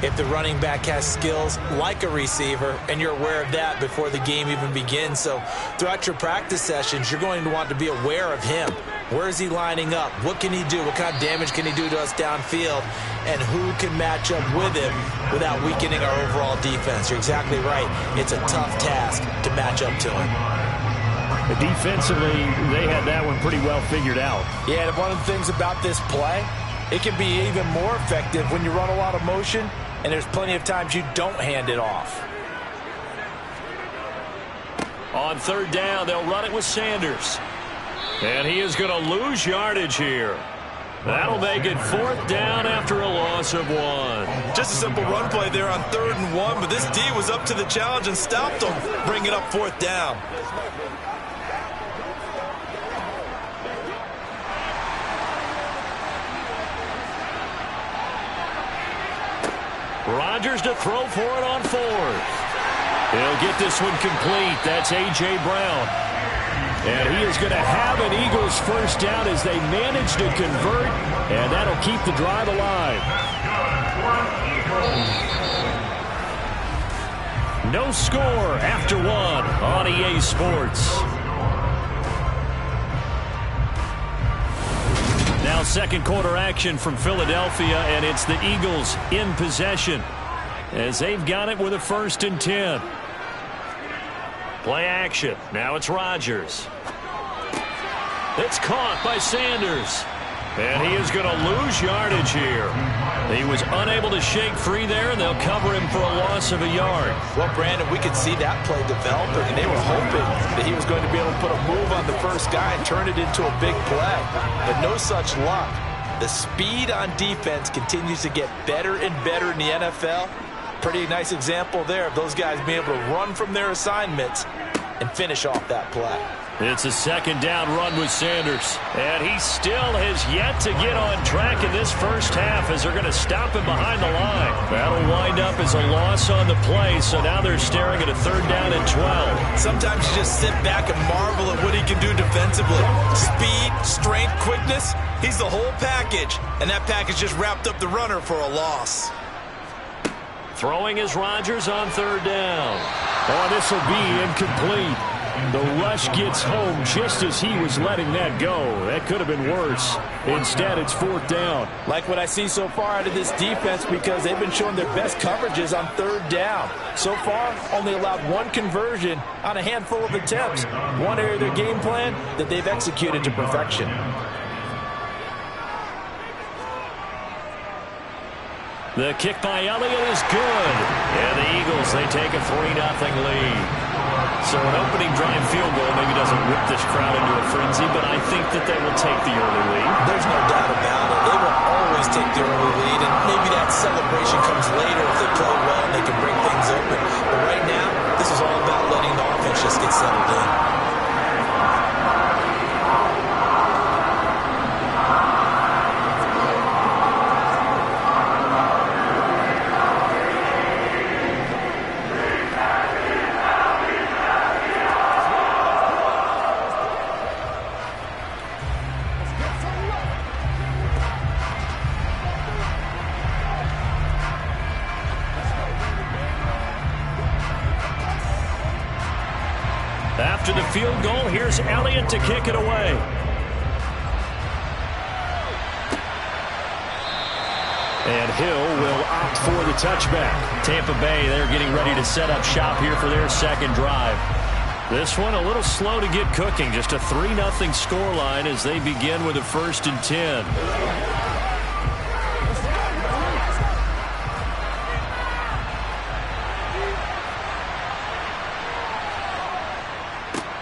if the running back has skills like a receiver, and you're aware of that before the game even begins. So throughout your practice sessions, you're going to want to be aware of him. Where is he lining up? What can he do? What kind of damage can he do to us downfield? And who can match up with him without weakening our overall defense? You're exactly right. It's a tough task to match up to him. Defensively, they had that one pretty well figured out. Yeah, and one of the things about this play, it can be even more effective when you run a lot of motion, and there's plenty of times you don't hand it off. On 3rd down, they'll run it with Sanders. And he is going to lose yardage here. That'll make it 4th down after a loss of 1. Just a simple run play there on 3rd and 1, but this D was up to the challenge and stopped them, bringing up 4th down. Rodgers to throw for it on 4th. He'll get this one complete. That's A.J. Brown. And he is going to have an Eagles first down as they manage to convert, and that'll keep the drive alive. No score after 1 on EA Sports. Now second quarter action from Philadelphia, and it's the Eagles in possession as they've got it with a 1st and 10. Play action. Now it's Rodgers. It's caught by Sanders. And he is going to lose yardage here. He was unable to shake free there, and they'll cover him for a loss of a yard. Well, Brandon, we could see that play developing, and they were hoping that he was going to be able to put a move on the first guy and turn it into a big play. But no such luck. The speed on defense continues to get better and better in the NFL. Pretty nice example there of those guys being able to run from their assignments and finish off that play. It's a 2nd down run with Sanders. And he still has yet to get on track in this first half as they're going to stop him behind the line. That'll wind up as a loss on the play, so now they're staring at a 3rd down and 12. Sometimes you just sit back and marvel at what he can do defensively. Speed, strength, quickness, he's the whole package. And that package just wrapped up the runner for a loss. Throwing is Rodgers on 3rd down. Oh, this will be incomplete. The rush gets home just as he was letting that go. That could have been worse. Instead, it's 4th down. Like what I see so far out of this defense, because they've been showing their best coverages on 3rd down. So far, only allowed 1 conversion on a handful of attempts. One area of their game plan that they've executed to perfection. The kick by Elliott is good. And the Eagles, they take a 3-0 lead. So an opening drive field goal maybe doesn't whip this crowd into a frenzy, but I think that they will take the early lead. There's no doubt about it. They will always take the early lead, and maybe that celebration comes later if they play well and they can bring things open. But right now, this is all about letting the offense just get settled in. After the field goal, here's Elliott to kick it away. And Hill will opt for the touchback. Tampa Bay, they're getting ready to set up shop here for their second drive. This one a little slow to get cooking. Just a 3-0 scoreline as they begin with a 1st and 10.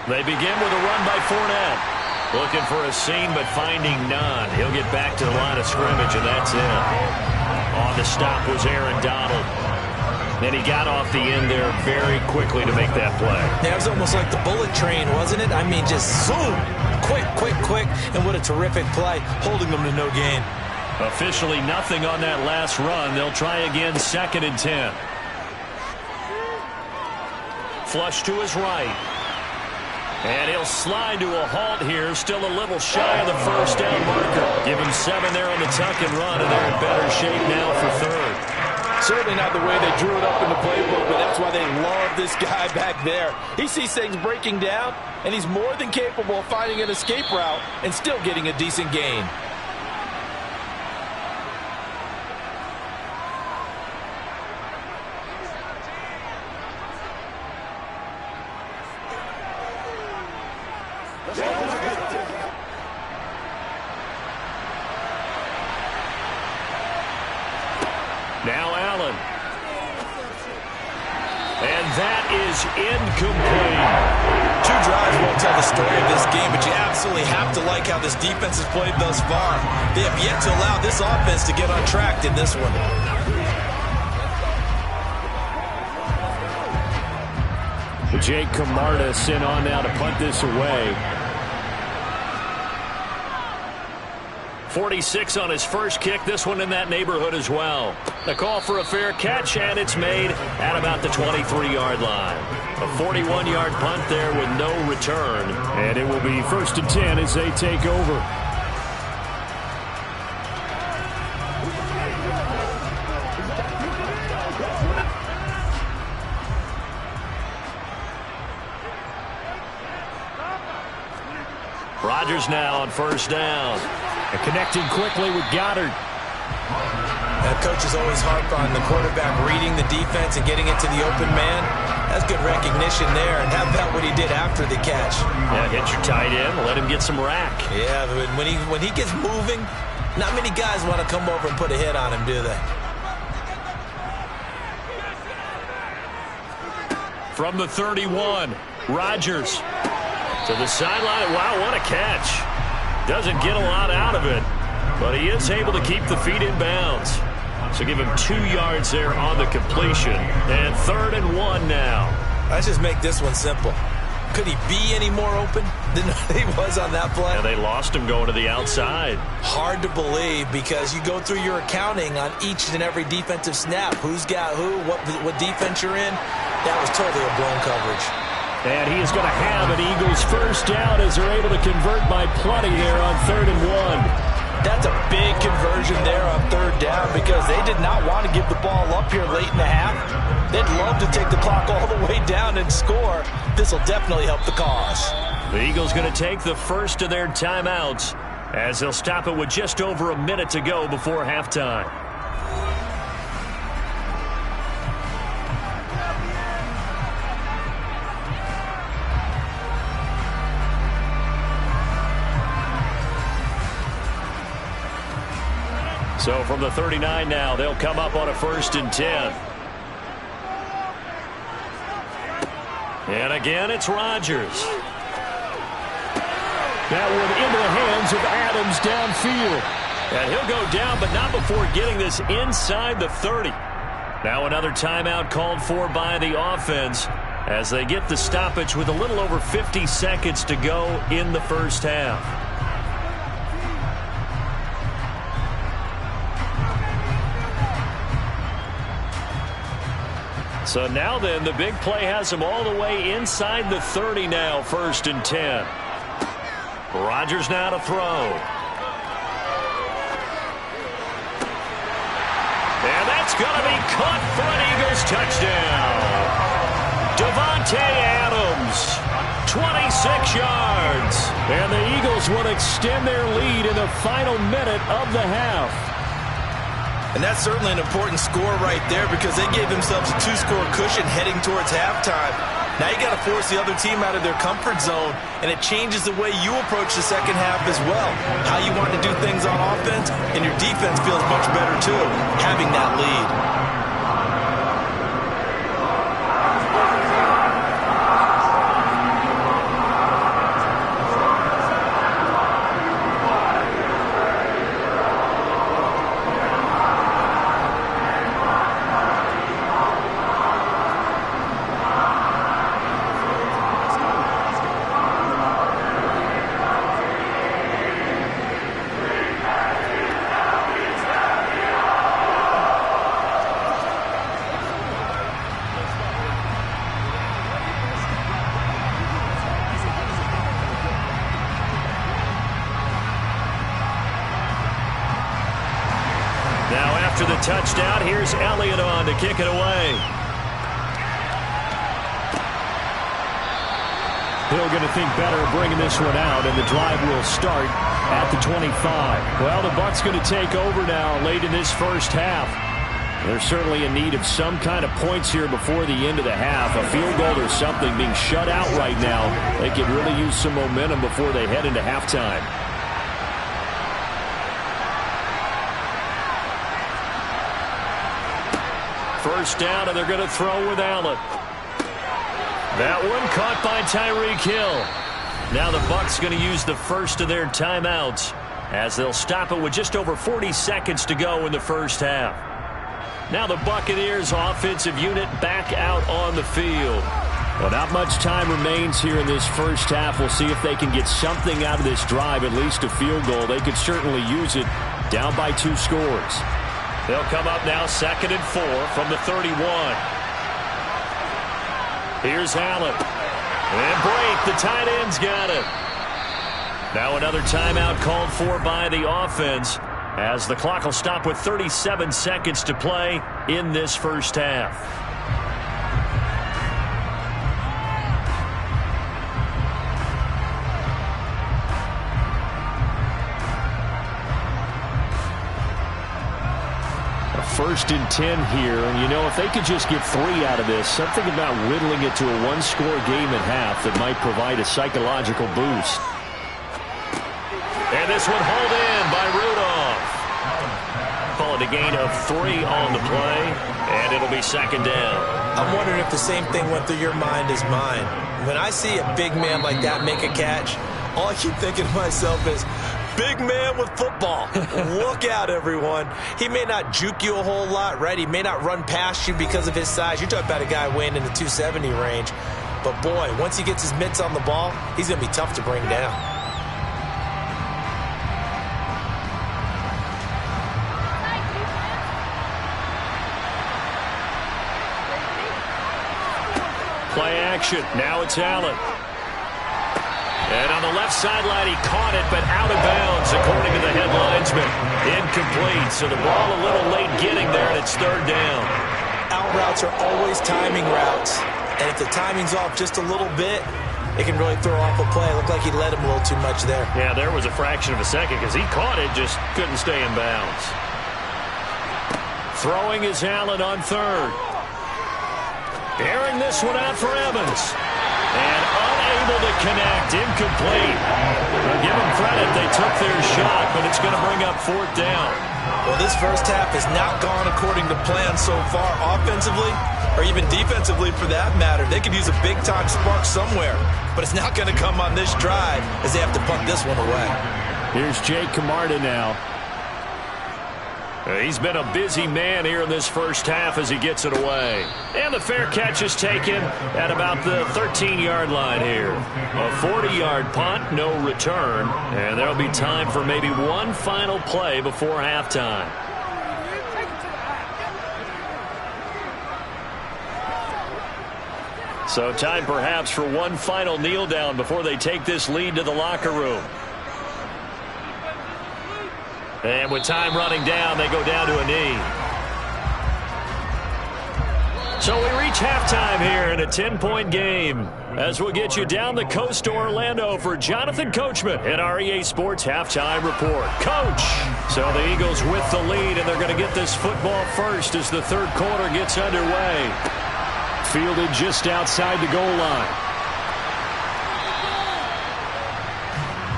They begin with a run by Fournette. Looking for a seam, but finding none. He'll get back to the line of scrimmage, and that's it. On the stop was Aaron Donald. And he got off the end there very quickly to make that play. Yeah, it was almost like the bullet train, wasn't it? I mean, just zoom. Quick, quick, quick. And what a terrific play, holding them to no gain. Officially nothing on that last run. They'll try again, 2nd and 10. Flush to his right. And he'll slide to a halt here, still a little shy of the 1st down marker. Give him 7 there on the tuck and run, and they're in better shape now for 3rd. Certainly not the way they drew it up in the playbook, but that's why they love this guy back there. He sees things breaking down, and he's more than capable of finding an escape route and still getting a decent gain. Now Allen. And that is incomplete. 2 drives won't tell the story of this game, but you absolutely have to like how this defense has played thus far. They have yet to allow this offense to get on track in this one. Jake Camarda sent on now to punt this away. 46 on his first kick. This one in that neighborhood as well. The call for a fair catch, and it's made at about the 23-yard line. A 41-yard punt there with no return. And it will be 1st and 10 as they take over. Rodgers now on 1st down. And connecting quickly with Goddard. That coach is always harp on the quarterback reading the defense and getting it to the open man. That's good recognition there. And how about what he did after the catch? Yeah, hit your tight end. Let him get some rack. Yeah, but when he gets moving, not many guys want to come over and put a hit on him, do they? From the 31, Rodgers to the sideline. Wow, what a catch. Doesn't get a lot out of it, but he is able to keep the feet in bounds. So give him 2 yards there on the completion. And 3rd and 1 now. Let's just make this one simple. Could he be any more open than he was on that play? And they lost him going to the outside. Hard to believe because you go through your accounting on each and every defensive snap. Who's got who, what defense you're in. That was totally a blown coverage. And he is going to have an Eagles 1st down as they're able to convert by plenty there on 3rd and 1. That's a big conversion there on 3rd down because they did not want to give the ball up here late in the half. They'd love to take the clock all the way down and score. This will definitely help the cause. The Eagles going to take the first of their timeouts as they'll stop it with just over a minute to go before halftime. So from the 39 now, they'll come up on a 1st and 10. And again, it's Rodgers. That one into the hands of Adams downfield. And he'll go down, but not before getting this inside the 30. Now another timeout called for by the offense as they get the stoppage with a little over 50 seconds to go in the 1st half. So now then, the big play has them all the way inside the 30 now, 1st and 10. Rodgers now to throw. And that's going to be caught for an Eagles touchdown. Davante Adams, 26 yards. And the Eagles will extend their lead in the final minute of the half. And that's certainly an important score right there because they gave themselves a 2-score cushion heading towards halftime. Now you got to force the other team out of their comfort zone, and it changes the way you approach the second half as well. How you want to do things on offense, and your defense feels much better too, having that lead. After the touchdown, here's Elliott on to kick it away. Hill going to think better of bringing this one out, and the drive will start at the 25. Well, the Bucs going to take over now late in this 1st half. They're certainly in need of some kind of points here before the end of the half. A field goal or something, being shut out right now. They could really use some momentum before they head into halftime. First down, and they're going to throw with Allen. That one caught by Tyreek Hill. Now the Bucs going to use the first of their timeouts as they'll stop it with just over 40 seconds to go in the first half. Now the Buccaneers offensive unit back out on the field. Well, not much time remains here in this first half. We'll see if they can get something out of this drive, at least a field goal. They could certainly use it down by 2 scores. They'll come up now 2nd and 4 from the 31. Here's Allen. And break. The tight end's got it. Now another timeout called for by the offense as the clock will stop with 37 seconds to play in this first half. First and 10 here, and you know, if they could just get 3 out of this, something about whittling it to a 1-score game at half that might provide a psychological boost. And this one hauled in by Rudolph. Call it a gain of 3 on the play, and it'll be 2nd down. I'm wondering if the same thing went through your mind as mine. When I see a big man like that make a catch, all I keep thinking to myself is, big man with football. Look out, everyone. He may not juke you a whole lot, right? He may not run past you because of his size. You're talking about a guy weighing in the 270 range. But, boy, once he gets his mitts on the ball, he's going to be tough to bring down. Play action. Now it's Allen. And on the left sideline, he caught it, but out of bounds, according to the head linesman. Incomplete, so the ball a little late getting there, and it's 3rd down. Out routes are always timing routes, and if the timing's off just a little bit, it can really throw off a play. It looked like he led him a little too much there. Yeah, there was a fraction of a second because he caught it, just couldn't stay in bounds. Throwing is Allen on 3rd. Airing this one out for Evans. And unable to connect, incomplete. Well, give them credit, they took their shot, but it's going to bring up 4th down. Well, this first half has not gone according to plan so far offensively, or even defensively for that matter. They could use a big-time spark somewhere, but it's not going to come on this drive as they have to punt this one away. Here's Jake Camarda now. He's been a busy man here in this first half as he gets it away. And the fair catch is taken at about the 13-yard line here. A 40-yard punt, no return. And there'll be time for maybe one final play before halftime. So time perhaps for one final kneel down before they take this lead to the locker room. And with time running down, they go down to a knee. So we reach halftime here in a 10-point game as we'll get you down the coast to Orlando for Jonathan Coachman in our EA Sports Halftime Report. Coach! So the Eagles with the lead, and they're going to get this football first as the 3rd quarter gets underway. Fielded just outside the goal line.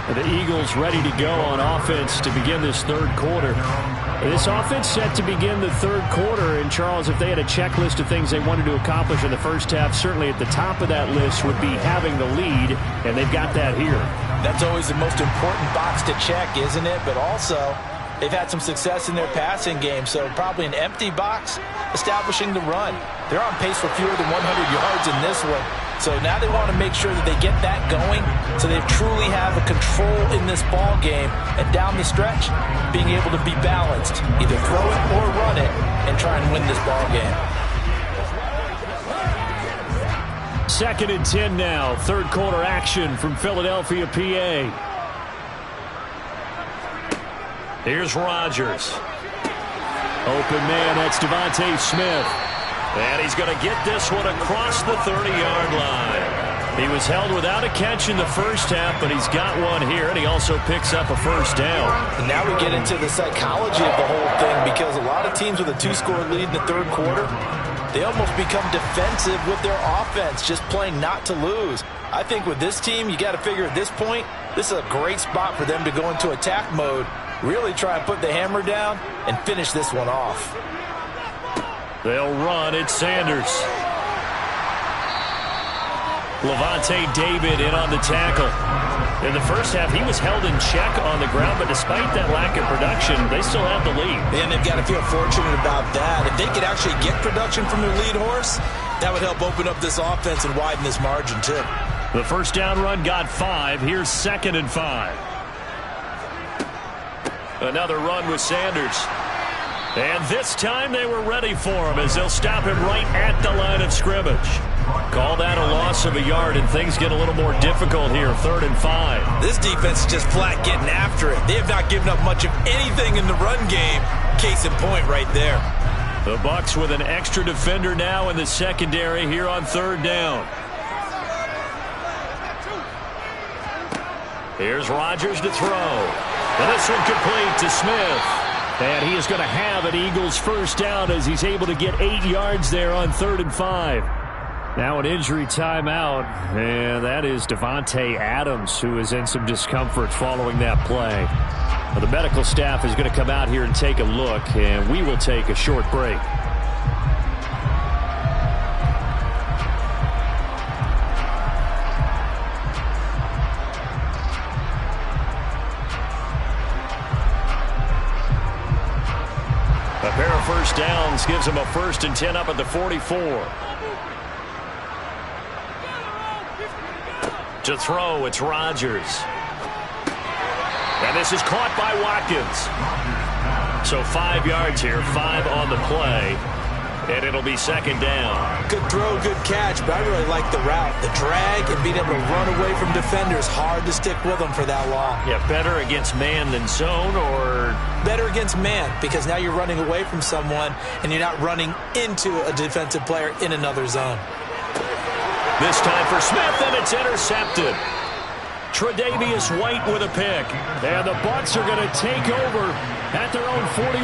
The Eagles ready to go on offense to begin this 3rd quarter. This offense set to begin the 3rd quarter. And, Charles, if they had a checklist of things they wanted to accomplish in the first half, certainly at the top of that list would be having the lead, and they've got that here. That's always the most important box to check, isn't it? But also, they've had some success in their passing game, so probably an empty box establishing the run. They're on pace for fewer than 100 yards in this one. So now they want to make sure that they get that going so they truly have a control in this ball game. And down the stretch, being able to be balanced, either throw it or run it, and try and win this ball game. 2nd and 10 now. 3rd quarter action from Philadelphia, PA. Here's Rodgers. Open man, that's Devontae Smith. And he's going to get this one across the 30-yard line. He was held without a catch in the first half, but he's got one here, and he also picks up a 1st down. And now we get into the psychology of the whole thing, because a lot of teams with a 2-score lead in the 3rd quarter, they almost become defensive with their offense, just playing not to lose. I think with this team, you got to figure at this point, this is a great spot for them to go into attack mode, really try and put the hammer down and finish this one off. They'll run. It's Sanders. Levante David in on the tackle. In the first half, he was held in check on the ground, but despite that lack of production, they still have the lead. And they've got to feel fortunate about that. If they could actually get production from their lead horse, that would help open up this offense and widen this margin, too. The first down run got 5. Here's 2nd and 5. Another run with Sanders. And this time they were ready for him as they'll stop him right at the line of scrimmage. Call that a loss of a yard, and things get a little more difficult here. 3rd and 5. This defense is just flat getting after it. They have not given up much of anything in the run game. Case in point right there. The Bucs with an extra defender now in the secondary here on 3rd down. Here's Rodgers to throw. And this one complete to Smith. And he is going to have an Eagles first down as he's able to get 8 yards there on 3rd and 5. Now an injury timeout, and that is Devontae Adams, who is in some discomfort following that play. Well, the medical staff is going to come out here and take a look, and we will take a short break. A pair of first downs gives him a 1st and 10 up at the 44. To throw, it's Rodgers. And this is caught by Watkins. So 5 yards here, 5 on the play. And it'll be 2nd down. Good throw, good catch, but I really like the route. The drag and being able to run away from defenders. Hard to stick with them for that long. Yeah, better against man than zone, or? Better against man, because now you're running away from someone and you're not running into a defensive player in another zone. This time for Smith, and it's intercepted. Tre'Davious White with a pick. And the Bucs are going to take over at their own 41.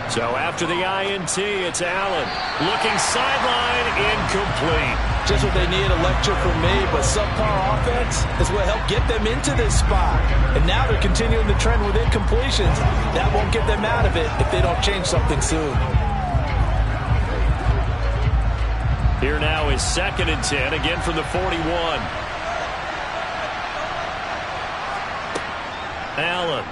So after the INT, it's Allen. Looking sideline, incomplete. Just what they need, a lecture from me, but subpar offense is what helped get them into this spot. And now they're continuing the trend with incompletions. That won't get them out of it if they don't change something soon. Here now is 2nd and 10, again from the 41. Allen.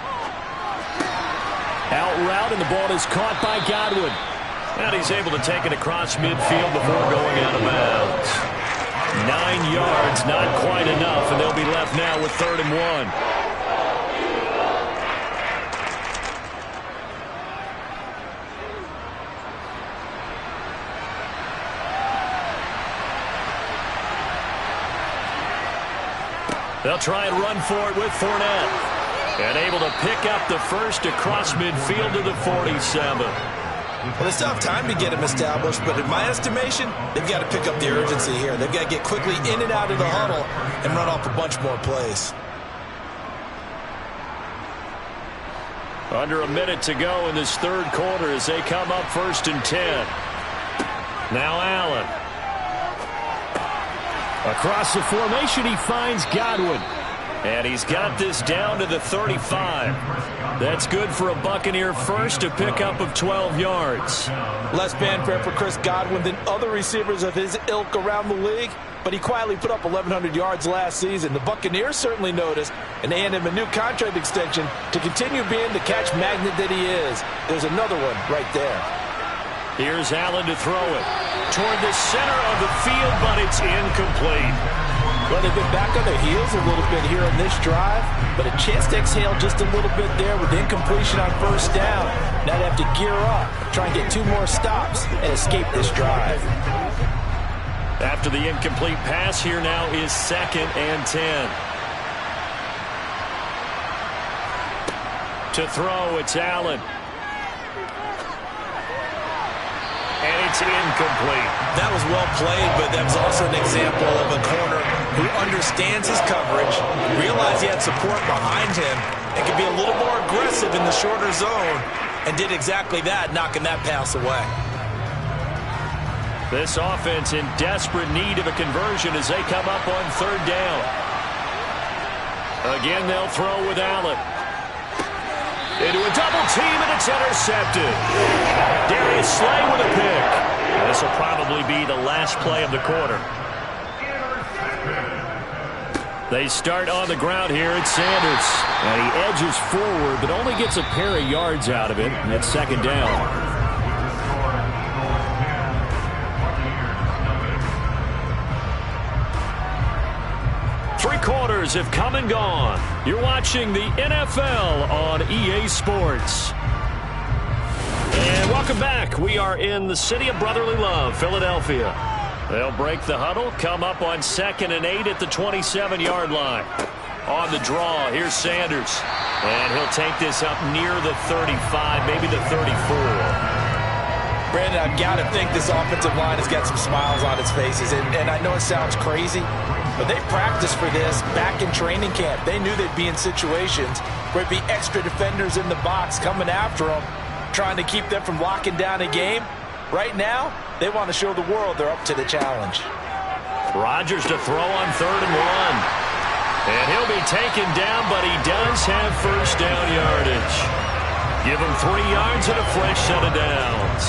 Out route, and the ball is caught by Godwin. And he's able to take it across midfield before going out of bounds. 9 yards, not quite enough, and they'll be left now with 3rd and 1. They'll try and run for it with Fournette. And able to pick up the first across midfield to the 47. Well, they still have time to get him established, but in my estimation, they've got to pick up the urgency here. They've got to get quickly in and out of the huddle and run off a bunch more plays. Under a minute to go in this 3rd quarter as they come up 1st and 10. Now Allen. Across the formation, he finds Godwin. And he's got this down to the 35. That's good for a Buccaneer first, a pickup of 12 yards. Less fanfare for Chris Godwin than other receivers of his ilk around the league, but he quietly put up 1,100 yards last season. The Buccaneers certainly noticed, and they handed him a new contract extension to continue being the catch magnet that he is. There's another one right there. Here's Allen to throw it toward the center of the field, but it's incomplete. Well, they've been back on their heels a little bit here on this drive, but a chance to exhale just a little bit there with incompletion on 1st down. Now they have to gear up, try and get 2 more stops, and escape this drive. After the incomplete pass, here now is 2nd and 10. To throw, it's Allen. And it's incomplete. That was well played, but that was also an example of a corner who understands his coverage, realized he had support behind him, and could be a little more aggressive in the shorter zone, and did exactly that, knocking that pass away. This offense in desperate need of a conversion as they come up on 3rd down. Again, they'll throw with Allen. Into a double team, and it's intercepted. Darius Slay with a pick. And this will probably be the last play of the quarter. They start on the ground here at Sanders. And he edges forward, but only gets a pair of yards out of it. And it's second down. Three quarters have come and gone. You're watching the NFL on EA Sports. And welcome back. We are in the city of brotherly love, Philadelphia. They'll break the huddle, come up on 2nd and 8 at the 27-yard line. On the draw, here's Sanders. And he'll take this up near the 35, maybe the 34. Brandon, I've got to think this offensive line has got some smiles on its faces. And I know it sounds crazy, but they practiced for this back in training camp. They knew they'd be in situations where there'd be extra defenders in the box coming after them, trying to keep them from locking down a game. Right now, they want to show the world they're up to the challenge. Rodgers to throw on 3rd and 1. And he'll be taken down, but he does have first down yardage. Give him 3 yards and a fresh set of downs.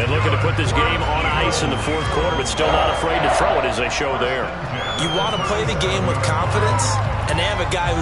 And looking to put this game on ice in the 4th quarter, but still not afraid to throw it as they show there. You want to play the game with confidence, and they have a guy who